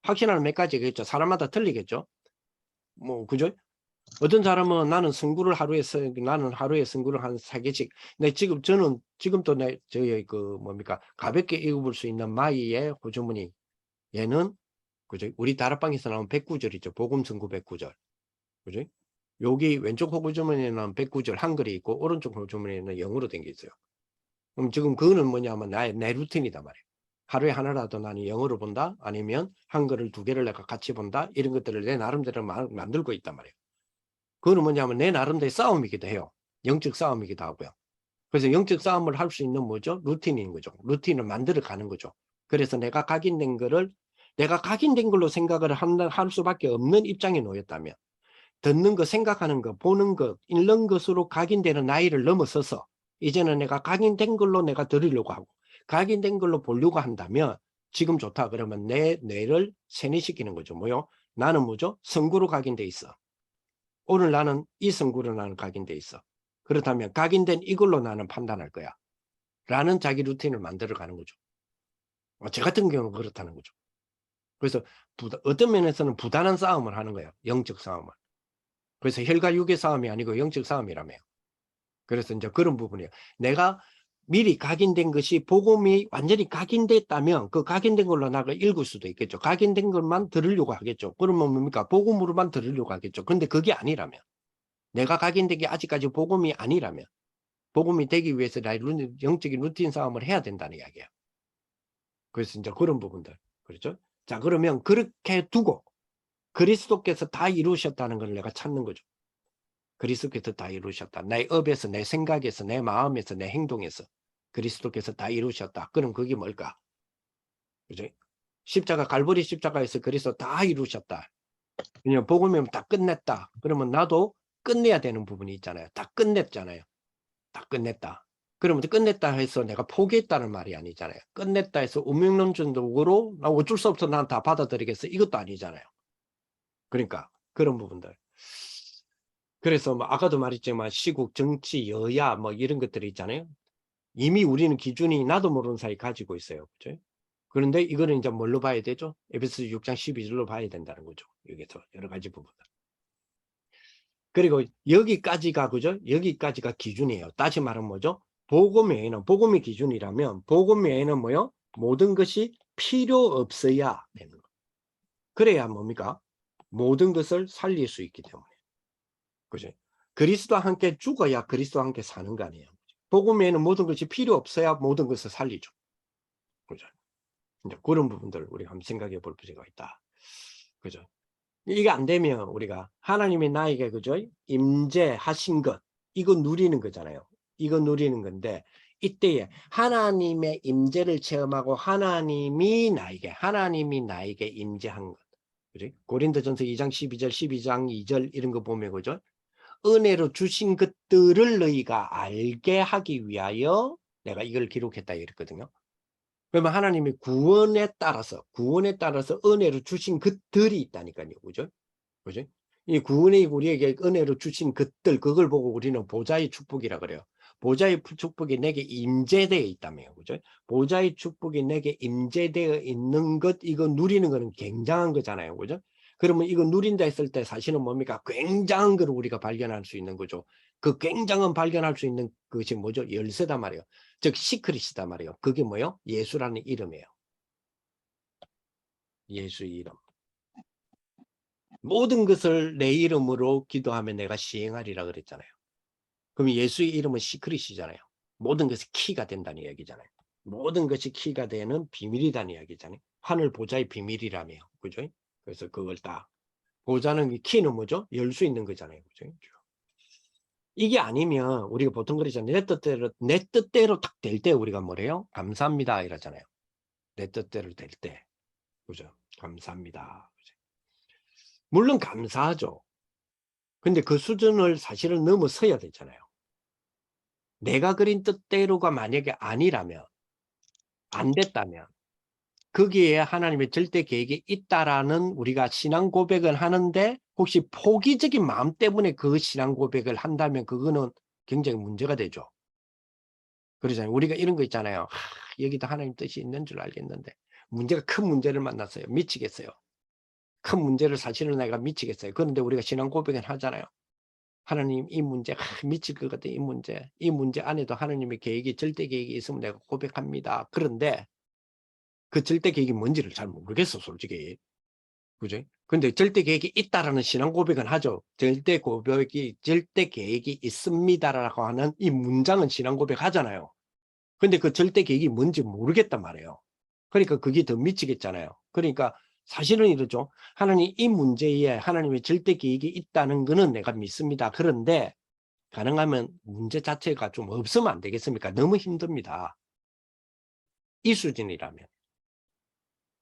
확신하는 몇 가지겠죠. 사람마다 틀리겠죠. 뭐 그죠? 어떤 사람은 나는 하루에 성구를 한 3개씩. 저는 지금도 저희 뭡니까 가볍게 읽어볼 수 있는 마이의 호주머니. 얘는 그죠? 우리 다락방에서 나온 109절이죠. 복음 성구 109절. 그죠? 여기 왼쪽 호주머니에는 109절 한글이 있고 오른쪽 호주머니에는 영어로 된 게 있어요. 그럼 지금 그거는 뭐냐면 내 루틴이다 말이에요. 하루에 하나라도 나는 영어로 본다 아니면 한글을 2개를 내가 같이 본다 이런 것들을 내 나름대로 만들고 있단 말이에요. 그거는 뭐냐면 내 나름대로의 싸움이기도 해요. 영적 싸움이기도 하고요. 그래서 영적 싸움을 할 수 있는 뭐죠? 루틴인 거죠. 루틴을 만들어 가는 거죠. 그래서 내가 각인된 거를 내가 각인된 걸로 생각을 할 수밖에 없는 입장에 놓였다면, 듣는 거, 생각하는 거, 보는 것, 읽는 것으로 각인되는 나이를 넘어서서 이제는 내가 각인된 걸로 내가 들으려고 하고 각인된 걸로 보려고 한다면, 지금 좋다 그러면 내 뇌를 세뇌시키는 거죠. 뭐요? 나는 뭐죠? 성구로 각인돼 있어. 오늘 나는 이 성구로 나는 각인돼 있어. 그렇다면 각인된 이걸로 나는 판단할 거야 라는 자기 루틴을 만들어 가는 거죠. 저 같은 경우는 그렇다는 거죠. 그래서 어떤 면에서는 부단한 싸움을 하는 거예요. 영적 싸움을. 그래서 혈과 육의 싸움이 아니고 영적 싸움이라며요. 그래서 이제 그런 부분이에요. 내가 미리 각인된 것이 복음이 완전히 각인됐다면 그 각인된 걸로 나가 읽을 수도 있겠죠. 각인된 것만 들으려고 하겠죠. 그러면 뭡니까? 복음으로만 들으려고 하겠죠. 근데 그게 아니라면, 내가 각인된 게 아직까지 복음이 아니라면, 복음이 되기 위해서 나의 영적인 루틴 싸움을 해야 된다는 이야기예요. 그래서 이제 그런 부분들. 그렇죠? 자, 그러면 그렇게 두고 그리스도께서 다 이루셨다는 걸 내가 찾는 거죠. 그리스도께서 다 이루셨다. 내 업에서, 내 생각에서, 내 마음에서, 내 행동에서 그리스도께서 다 이루셨다. 그럼 그게 뭘까? 그죠? 십자가, 갈보리 십자가에서 그리스도 다 이루셨다. 그냥 복음이면 다 끝냈다. 그러면 나도 끝내야 되는 부분이 있잖아요. 다 끝냈잖아요. 다 끝냈다. 그러면 끝냈다 해서 내가 포기했다는 말이 아니잖아요. 끝냈다 해서 운명론적으로 나 어쩔 수 없어 난 다 받아들이겠어. 이것도 아니잖아요. 그러니까 그런 부분들. 그래서 뭐 아까도 말했지만 시국, 정치, 여야 뭐 이런 것들이 있잖아요. 이미 우리는 기준이 나도 모르는 사이 가지고 있어요. 그죠? 그런데 이거는 이제 뭘로 봐야 되죠? 에베소서 6장 12절로 봐야 된다는 거죠. 여기서 여러 가지 부분. 그리고 여기까지가 그죠? 여기까지가 기준이에요. 다시 말하면 뭐죠? 복음 외에는, 복음이 기준이라면 복음 외에는 뭐요? 모든 것이 필요 없어야 되는 거. 그래야 뭡니까? 모든 것을 살릴 수 있기 때문에. 그죠? 그리스도와 함께 죽어야 그리스도와 함께 사는 거 아니에요. 복음 외에는 모든 것이 필요 없어야 모든 것을 살리죠. 그죠? 이제 그런 부분들을 우리가 한번 생각해 볼 필요가 있다. 그죠? 이게 안 되면 우리가 하나님이 나에게 그죠? 임재하신 것, 이거 누리는 거잖아요. 이거 누리는 건데, 이때에 하나님의 임재를 체험하고 하나님이 나에게 임재한 것. 그죠? 고린도전서 2장 12절, 12장 2절 이런 거 보면 그죠? 은혜로 주신 것들을 너희가 알게 하기 위하여 내가 이걸 기록했다 이랬거든요. 그러면 하나님이 구원에 따라서 은혜로 주신 것들이 있다니까요. 그죠? 그죠? 이 구원이 우리에게 은혜로 주신 것들, 그걸 보고 우리는 보좌의 축복이라 그래요. 보좌의 축복이 내게 임재되어 있다며요. 그죠? 보좌의 축복이 내게 임재되어 있는 것, 이거 누리는 거는 굉장한 거잖아요. 그죠? 그러면 이거 누린다 했을 때 사실은 뭡니까? 굉장한 걸 우리가 발견할 수 있는 거죠. 그 굉장한 발견할 수 있는 것이 뭐죠? 열쇠다 말이에요. 즉 시크릿이다 말이에요. 그게 뭐예요? 예수라는 이름이에요. 예수의 이름. 모든 것을 내 이름으로 기도하면 내가 시행하리라 그랬잖아요. 그럼 예수의 이름은 시크릿이잖아요. 모든 것이 키가 된다는 이야기잖아요. 모든 것이 키가 되는 비밀이라는 이야기잖아요. 하늘 보좌의 비밀이라며. 그죠? 그래서 그걸 딱 보좌는 키는 뭐죠? 열 수 있는 거잖아요. 그죠? 이게 아니면 우리가 보통 그러잖아요. 내 뜻대로 딱 될 때 우리가 뭐래요? 감사합니다 이러잖아요. 내 뜻대로 될 때. 그죠? 감사합니다. 그죠? 물론 감사하죠. 근데 그 수준을 사실은 넘어서야 되잖아요. 내가 그린 뜻대로가 만약에 아니라면, 안 됐다면, 거기에 하나님의 절대 계획이 있다라는 우리가 신앙 고백을 하는데 혹시 포기적인 마음 때문에 그 신앙 고백을 한다면 그거는 굉장히 문제가 되죠. 그러잖아요. 우리가 이런 거 있잖아요. 여기도 하나님 뜻이 있는 줄 알겠는데 문제가 큰 문제를 만났어요. 미치겠어요. 큰 문제를 사실은 내가 미치겠어요. 그런데 우리가 신앙 고백을 하잖아요. 하나님 이 문제 미칠 것 같아. 이 문제 안에도 하나님의 계획이 절대 계획이 있으면 내가 고백합니다. 그런데 그 절대 계획이 뭔지를 잘 모르겠어 솔직히. 그죠? 근데 절대 계획이 있다라는 신앙 고백은 하죠. 절대 계획이 있습니다라고 하는 이 문장은 신앙 고백 하잖아요. 근데 그 절대 계획이 뭔지 모르겠단 말이에요. 그러니까 그게 더 미치겠잖아요. 그러니까 사실은 이러죠. 하나님 이 문제에 하나님의 절대 계획이 있다는 거는 내가 믿습니다. 그런데 가능하면 문제 자체가 좀 없으면 안 되겠습니까? 너무 힘듭니다. 이 수준이라면.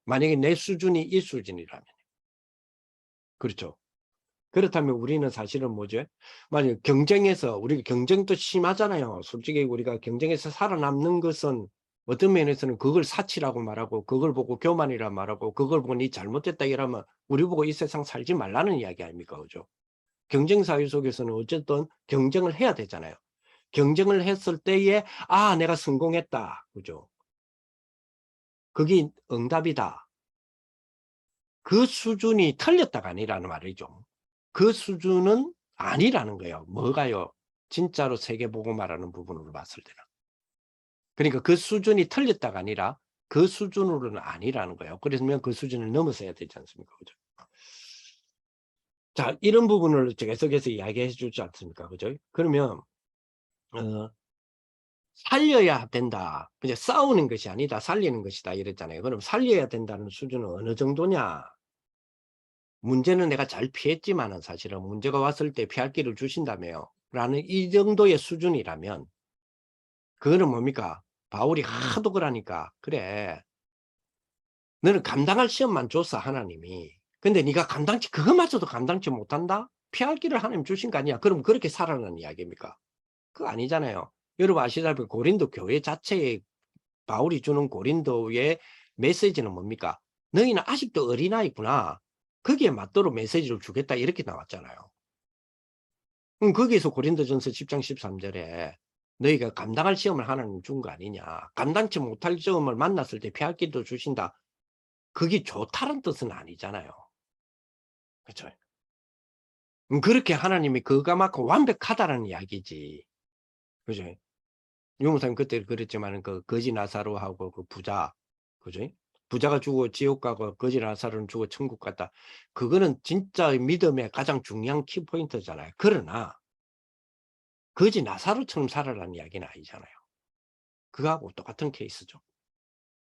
만약에 내 수준이 이 수준이라면. 그렇죠. 그렇다면 우리는 사실은 뭐죠? 만약 경쟁에서 우리가 경쟁도 심하잖아요. 솔직히 우리가 경쟁에서 살아남는 것은 어떤 면에서는 그걸 사치라고 말하고 그걸 보고 교만이라 말하고 그걸 보고 니 잘못됐다 이러면 우리 보고 이 세상 살지 말라는 이야기 아닙니까? 그죠? 경쟁 사회 속에서는 어쨌든 경쟁을 해야 되잖아요. 경쟁을 했을 때에 아 내가 성공했다. 그죠? 그게 응답이다. 그 수준이 틀렸다가 아니라는 말이죠. 그 수준은 아니라는 거예요. 뭐가요? 진짜로 세계복음화라는 부분으로 봤을 때는. 그러니까 그 수준이 틀렸다가 아니라 그 수준으로는 아니라는 거예요. 그러면 그 수준을 넘어서야 되지 않습니까? 그죠? 자, 이런 부분을 계속해서 이야기해 주지 않습니까? 그죠? 그러면, 어, 살려야 된다. 그냥 싸우는 것이 아니다. 살리는 것이다. 이랬잖아요. 그럼 살려야 된다는 수준은 어느 정도냐? 문제는 내가 잘 피했지만은 사실은 문제가 왔을 때 피할 길을 주신다며요. 라는 이 정도의 수준이라면 그거는 뭡니까? 바울이 하도 그러니까 그래. 너는 감당할 시험만 줬어 하나님이. 근데 네가 감당치 그것마저도 감당치 못한다? 피할 길을 하나님 주신 거 아니야? 그럼 그렇게 살아라는 이야기입니까? 그거 아니잖아요. 여러분 아시다시피 고린도 교회 자체에 바울이 주는 고린도의 메시지는 뭡니까? 너희는 아직도 어린아이구나. 거기에 맞도록 메시지를 주겠다 이렇게 나왔잖아요. 거기에서 고린도전서 10장 13절에 너희가 감당할 시험을 하나님 준 거 아니냐. 감당치 못할 시험을 만났을 때 피할 길도 주신다. 그게 좋다는 뜻은 아니잖아요. 그렇죠? 그렇게 하나님이 그거만큼 완벽하다는 이야기지. 그죠? 유목사님 그때 그랬지만 그 거지 나사로하고 그 부자, 그죠? 부자가 죽어 지옥 가고 거지 나사로는 죽어 천국 갔다. 그거는 진짜 믿음의 가장 중요한 키포인트잖아요. 그러나 거지 나사로처럼 살아라는 이야기는 아니잖아요. 그거하고 똑같은 케이스죠.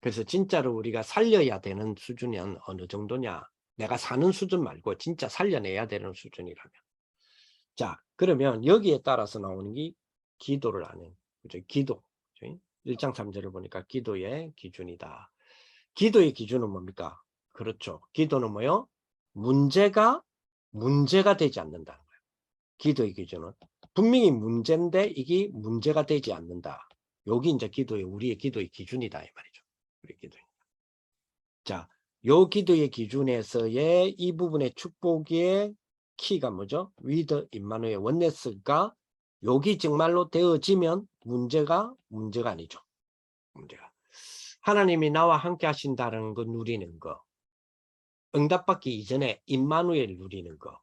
그래서 진짜로 우리가 살려야 되는 수준은 어느 정도냐? 내가 사는 수준 말고 진짜 살려내야 되는 수준이라면. 자, 그러면 여기에 따라서 나오는 게 기도를 하는, 그죠? 기도. 그죠? 1장 3절을 보니까 기도의 기준이다. 기도의 기준은 뭡니까? 그렇죠. 기도는 뭐요? 문제가 되지 않는다는 거예요. 기도의 기준은. 분명히 문제인데 이게 문제가 되지 않는다. 여기 이제 우리의 기도의 기준이다. 이 말이죠. 우리 기도. 자, 요 기도의 기준에서의 이 부분의 축복의 키가 뭐죠? 위드 임마누엘 원네스가 여기 정말로 되어지면 문제가 아니죠. 문제가. 하나님이 나와 함께 하신다는 거 누리는 거. 응답받기 이전에 임마누엘 누리는 거.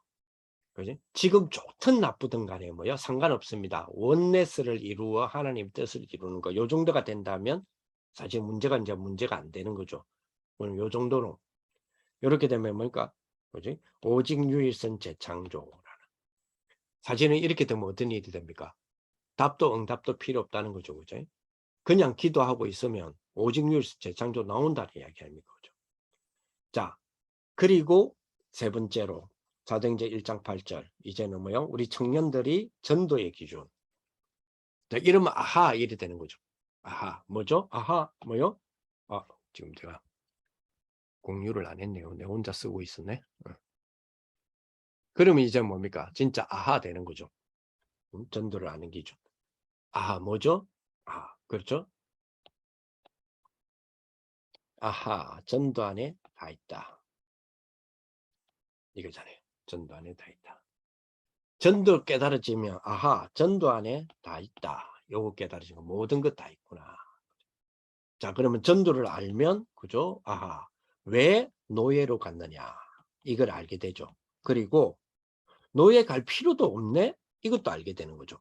그지? 지금 좋든 나쁘든 간에 뭐요? 상관없습니다. 원네스를 이루어 하나님 뜻을 이루는 거. 요 정도가 된다면 사실 문제가 안 되는 거죠. 오늘 요 정도로. 이렇게 되면 뭐니까 뭐지? 오직 유일선 재창조라는. 사실은 이렇게 되면 어떤 일이 됩니까? 답도 응답도 필요 없다는 거죠. 그죠? 그냥 기도하고 있으면 오직 유일선 재창조 나온다는 이야기 아닙니까? 그죠? 자, 그리고 세 번째로 사도행전 1장 8절 이제는 뭐요? 우리 청년들이 전도의 기준. 자, 이러면 아하 이래 되는 거죠. 아하 뭐죠? 아하 뭐요? 아 지금 제가 공유를 안 했네요. 내 혼자 쓰고 있었네. 그러면 이제 뭡니까? 진짜 아하 되는 거죠. 전도를 아는 기준. 아하 뭐죠? 아 그렇죠? 아하 전도 안에 다 있다. 이거잖아요. 전도 안에 다 있다. 전도 깨달아지면 아하 전도 안에 다 있다. 요거 깨달아지면 모든 것 다 있구나. 자 그러면 전도를 알면 그죠? 아하 왜 노예로 갔느냐 이걸 알게 되죠. 그리고 노예 갈 필요도 없네 이것도 알게 되는 거죠.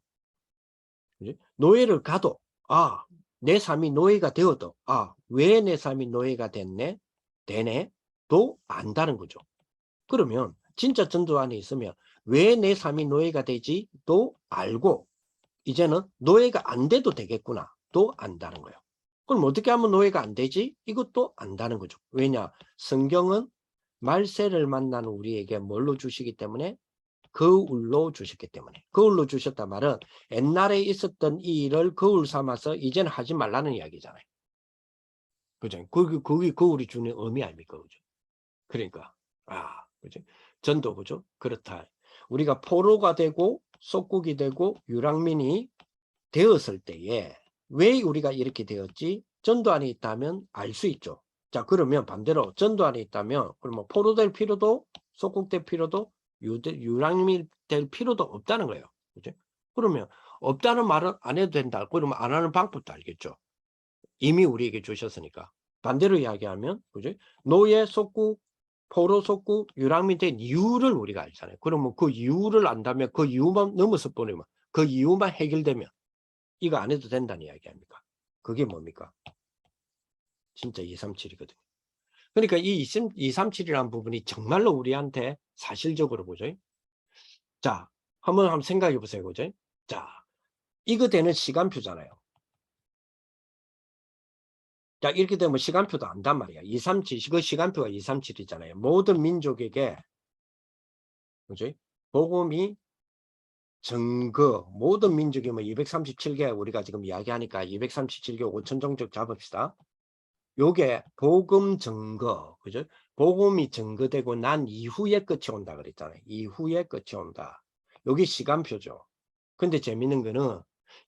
그지? 노예를 가도 내 삶이 노예가 되어도 왜 내 삶이 노예가 되네 도 안다는 거죠. 그러면 진짜 전도 안에 있으면 왜 내 삶이 노예가 되지 도 알고 이제는 노예가 안 돼도 되겠구나 또 안다는 거예요. 그럼 어떻게 하면 노예가 안 되지? 이것도 안다는 거죠. 왜냐? 성경은 말세를 만나는 우리에게 뭘로 주시기 때문에 거울로 주셨기 때문에. 거울로 주셨다 말은 옛날에 있었던 이 일을 거울 삼아서 이제는 하지 말라는 이야기잖아요. 그죠? 그 우리 주는 의미 아닙니까? 그죠? 그러니까. 그죠? 전도, 그죠? 그렇다. 우리가 포로가 되고, 속국이 되고, 유랑민이 되었을 때에, 왜 우리가 이렇게 되었지? 전도 안에 있다면 알 수 있죠. 자, 그러면 반대로 전도 안에 있다면, 그러면 포로 될 필요도, 속국 될 필요도, 유랑민 될 필요도 없다는 거예요. 그죠? 그러면, 없다는 말은 안 해도 된다. 그러면 안 하는 방법도 알겠죠. 이미 우리에게 주셨으니까. 반대로 이야기하면, 그죠? 노예, 속국, 포로, 속국, 유랑민 된 이유를 우리가 알잖아요. 그러면 그 이유를 안다면 그 이유만 넘어서 버리면, 그 이유만 해결되면 이거 안 해도 된다는 이야기 아닙니까? 그게 뭡니까? 진짜 237이거든요. 그러니까 이 237이라는 부분이 정말로 우리한테 사실적으로 보죠. 자, 한번 생각해 보세요. 그죠? 자, 이거 되는 시간표잖아요. 자, 이렇게 되면 시간표도 안단 말이야. 237, 그 시간표가 237이잖아요. 모든 민족에게, 그죠? 복음이 모든 민족이 뭐 237개 우리가 지금 이야기하니까 237개 5천 종족 잡읍시다. 요게 복음 증거, 그죠? 복음이 증거되고 난 이후에 끝이 온다 그랬잖아요. 이후에 끝이 온다. 여기 시간표죠. 근데 재밌는 거는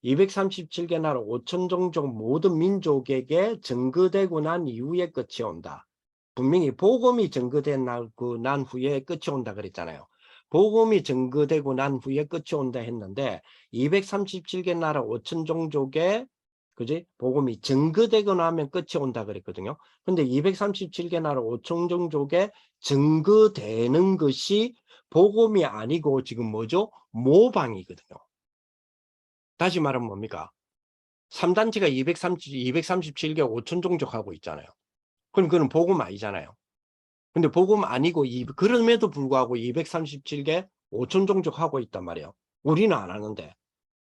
237개 나라 5천 종족 모든 민족에게 증거되고 난 이후에 끝이 온다. 분명히 복음이 증거된 난 후에 끝이 온다 그랬잖아요. 복음이 증거되고 난 후에 끝이 온다 했는데 237개 나라 5천 종족의 그지? 복음이 증거되고 나면 끝이 온다 그랬거든요. 근데 237개 나라 5천 종족에 증거되는 것이 복음이 아니고 지금 뭐죠? 모방이거든요. 다시 말하면 뭡니까? 3단체가 237개 5천 종족하고 있잖아요. 그럼 그건 복음 아니잖아요. 근데 복음 아니고 그럼에도 불구하고 237개 5천 종족하고 있단 말이에요. 우리는 안 하는데.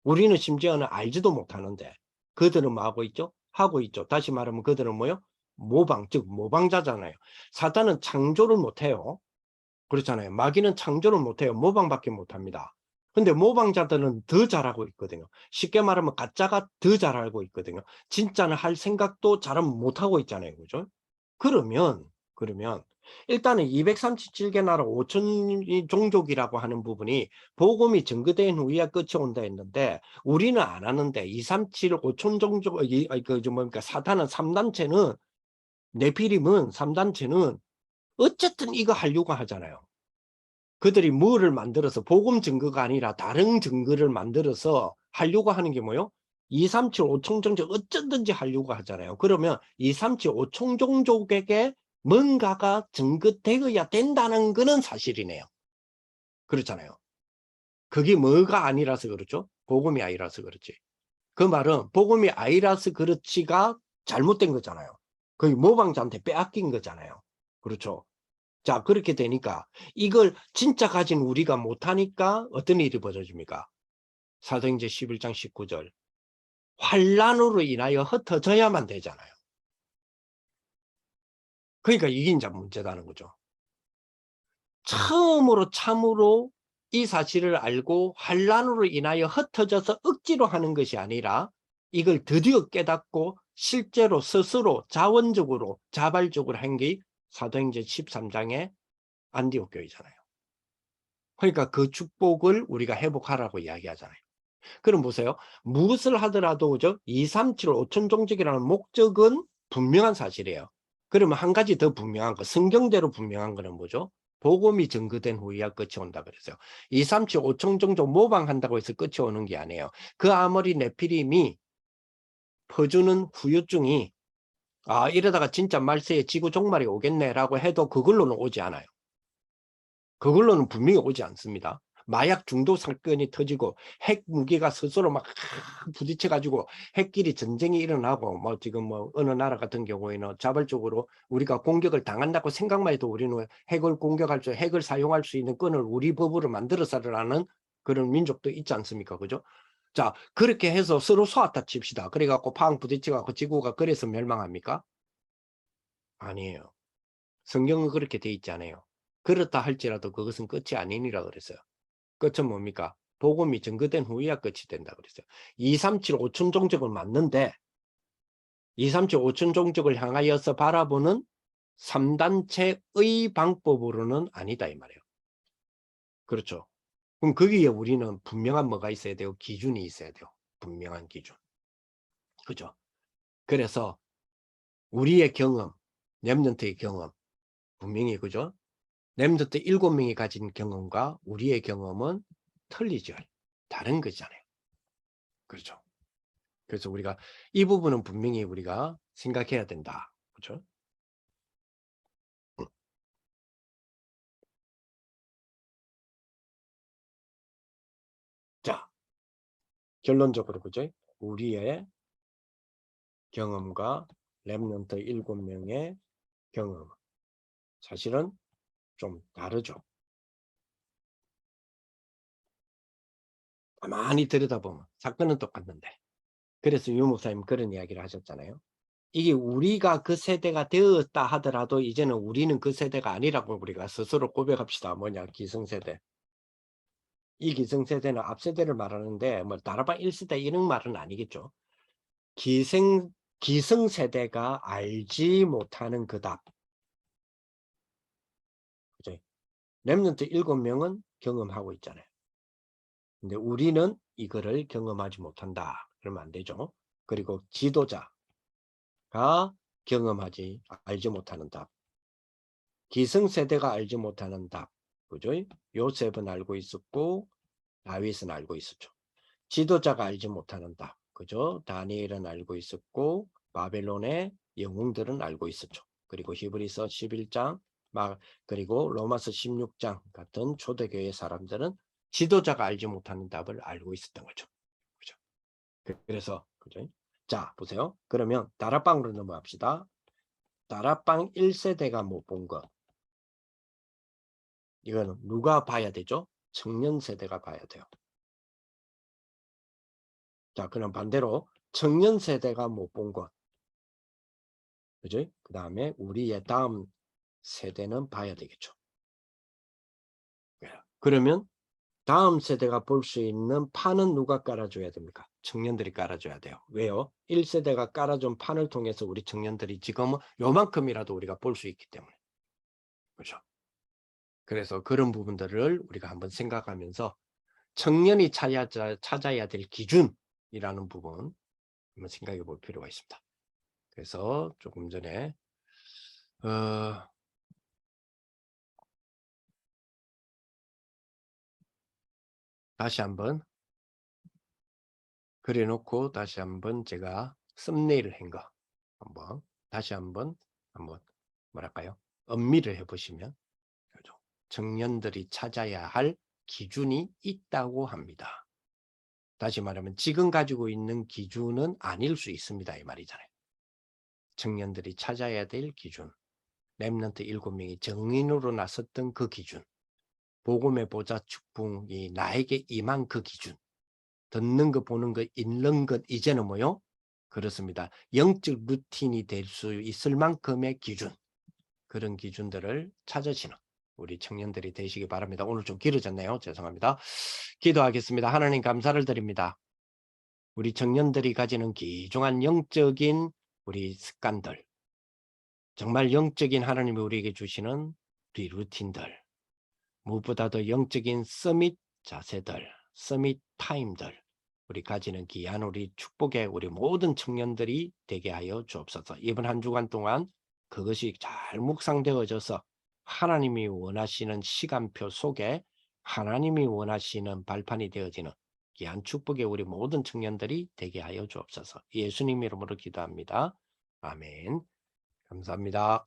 우리는 심지어는 알지도 못하는데. 그들은 뭐 하고 있죠? 하고 있죠. 다시 말하면 그들은 뭐요? 모방, 즉 모방자잖아요. 사탄은 창조를 못해요. 그렇잖아요. 마귀는 창조를 못해요. 모방밖에 못합니다. 근데 모방자들은 더 잘하고 있거든요. 쉽게 말하면 가짜가 더 잘 알고 있거든요. 진짜는 할 생각도 잘은 못하고 있잖아요. 그죠? 그러면 일단은 237개 나라 5천 종족이라고 하는 부분이 복음이 증거된 후에 끝이 온다 했는데 우리는 안 하는데 237, 5천 종족, 뭡니까? 사탄은 3단체는 네피림은 3단체는 어쨌든 이거 하려고 하잖아요. 그들이 뭐를 만들어서 복음 증거가 아니라 다른 증거를 만들어서 하려고 하는 게 뭐요? 237, 5총 종족 어쩌든지 하려고 하잖아요. 그러면 237, 5총 종족에게 뭔가가 증거되어야 된다는 거는 사실이네요. 그렇잖아요. 그게 뭐가 아니라서 그렇죠? 복음이 아니라서 그렇지. 그 말은 복음이 아니라서 그렇지가 잘못된 거잖아요. 거의 모방자한테 빼앗긴 거잖아요. 그렇죠. 자, 그렇게 되니까 이걸 진짜 가진 우리가 못하니까 어떤 일이 벌어집니까? 사도행전 11장 19절. 환난으로 인하여 흩어져야만 되잖아요. 그러니까 이게 이제 문제다는 거죠. 처음으로 참으로 이 사실을 알고 환난으로 인하여 흩어져서 억지로 하는 것이 아니라 이걸 드디어 깨닫고 실제로 스스로 자원적으로 자발적으로 한 게 사도행전 13장의 안디옥 교회잖아요. 그러니까 그 축복을 우리가 회복하라고 이야기하잖아요. 그럼 보세요. 무엇을 하더라도 237, 5천 종족이라는 목적은 분명한 사실이에요. 그러면 한 가지 더 분명한 거, 성경대로 분명한 거는 뭐죠? 복음이 증거된 후에야 끝이 온다 그랬어요. 237, 5천 종족 모방한다고 해서 끝이 오는 게 아니에요. 그 아무리 네피림이 퍼주는 후유증이 이러다가 진짜 말세에 지구 종말이 오겠네라고 해도 그걸로는 오지 않아요. 그걸로는 분명히 오지 않습니다. 마약 중독 사건이 터지고 핵 무기가 스스로 막 부딪혀 가지고 핵끼리 전쟁이 일어나고 뭐 지금 뭐 어느 나라 같은 경우에는 자발적으로 우리가 공격을 당한다고 생각만 해도 우리는 핵을 사용할 수 있는 끈을 우리 법으로 만들어서라는 그런 민족도 있지 않습니까? 그죠? 자, 그렇게 해서 서로 쏘았다 칩시다. 그래 갖고 팡 부딪혀 갖고 지구가 그래서 멸망합니까? 아니에요. 성경은 그렇게 돼 있지 않아요. 그렇다 할지라도 그것은 끝이 아니니라 그랬어요. 끝은 뭡니까? 복음이 증거된 후에야 끝이 된다 그랬어요. 237, 5천 종족은 맞는데 237, 5천 종족을 향하여서 바라보는 3단체의 방법으로는 아니다 이 말이에요. 그렇죠. 그럼 거기에 우리는 분명한 뭐가 있어야 돼요? 기준이 있어야 돼요. 분명한 기준. 그죠? 그래서 우리의 경험, 렘넌트의 경험 분명히 그죠? 렘넌트 7명이 가진 경험과 우리의 경험은 틀리죠. 다른 거잖아요. 그렇죠? 그래서 우리가 이 부분은 분명히 우리가 생각해야 된다. 그렇죠? 자, 결론적으로 그죠? 우리의 경험과 렘넌트 7명의 경험 사실은 좀 다르죠. 가만히 들여다보면 사건은 똑같는데. 그래서 유 목사님 그런 이야기를 하셨잖아요. 이게 우리가 그 세대가 되었다 하더라도 이제는 우리는 그 세대가 아니라고 우리가 스스로 고백합시다. 뭐냐, 기성세대. 이 기성세대는 앞세대를 말하는데 뭐 다라방 1세대 이런 말은 아니겠죠. 기성세대가 알지 못하는 그 답. 그죠? 렘넌트 7명은 경험하고 있잖아요. 근데 우리는 이거를 경험하지 못한다. 그러면 안 되죠. 그리고 지도자가 경험하지 알지 못하는 답. 기성세대가 알지 못하는 답. 그죠? 요셉은 알고 있었고 다윗은 알고 있었죠. 지도자가 알지 못하는 답. 그죠? 다니엘은 알고 있었고 바벨론의 영웅들은 알고 있었죠. 그리고 히브리서 11장 그리고 로마서 16장 같은 초대교회 사람들은 지도자가 알지 못하는 답을 알고 있었던 거죠. 그죠? 그래서 그죠? 자, 보세요. 그러면 다락방으로 넘어갑시다. 다락방 1세대가 못 본 것. 이거는 누가 봐야 되죠? 청년 세대가 봐야 돼요. 자, 그럼 반대로 청년 세대가 못 본 것. 그죠? 그 다음에 우리의 다음 세대는 봐야 되겠죠. 그러면 다음 세대가 볼 수 있는 판은 누가 깔아줘야 됩니까? 청년들이 깔아줘야 돼요. 왜요? 1세대가 깔아준 판을 통해서 우리 청년들이 지금은 요만큼이라도 우리가 볼 수 있기 때문에. 그렇죠? 그래서 그런 부분들을 우리가 한번 생각하면서 청년이 찾아야 될 기준이라는 부분 한번 생각해 볼 필요가 있습니다. 그래서 조금 전에 다시 한번 그려놓고 다시 한번 제가 썸네일을 한 거 한번 다시 한번 뭐랄까요? 음미를 해보시면 그죠? 청년들이 찾아야 할 기준이 있다고 합니다. 다시 말하면 지금 가지고 있는 기준은 아닐 수 있습니다. 이 말이잖아요. 청년들이 찾아야 될 기준. 렘넌트 7명이 정인으로 나섰던 그 기준. 복음의 보좌 축복이 나에게 임한 그 기준. 듣는 것, 보는 것, 읽는 것 이제는 뭐요? 그렇습니다. 영적 루틴이 될 수 있을 만큼의 기준. 그런 기준들을 찾으시는 우리 청년들이 되시기 바랍니다. 오늘 좀 길어졌네요. 죄송합니다. 기도하겠습니다. 하나님 감사를 드립니다. 우리 청년들이 가지는 귀중한 영적인 우리 습관들, 정말 영적인 하나님이 우리에게 주시는 우리 루틴들, 무엇보다도 영적인 서밋 자세들, 서밋 타임들, 우리 가지는 귀한 우리 축복의 우리 모든 청년들이 되게 하여 주옵소서. 이번 한 주간 동안 그것이 잘 묵상되어져서 하나님이 원하시는 시간표 속에 하나님이 원하시는 발판이 되어지는 귀한 축복의 우리 모든 청년들이 되게 하여 주옵소서. 예수님 이름으로 기도합니다. 아멘. 감사합니다.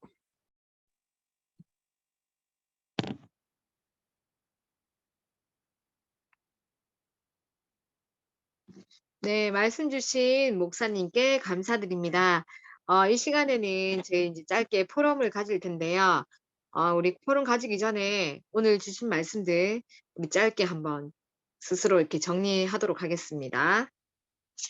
네, 말씀 주신 목사님께 감사드립니다. 이 시간에는 저희 이제 짧게 포럼을 가질 텐데요. 우리 포럼 가지기 전에 오늘 주신 말씀들 우리 짧게 한번 스스로 이렇게 정리하도록 하겠습니다.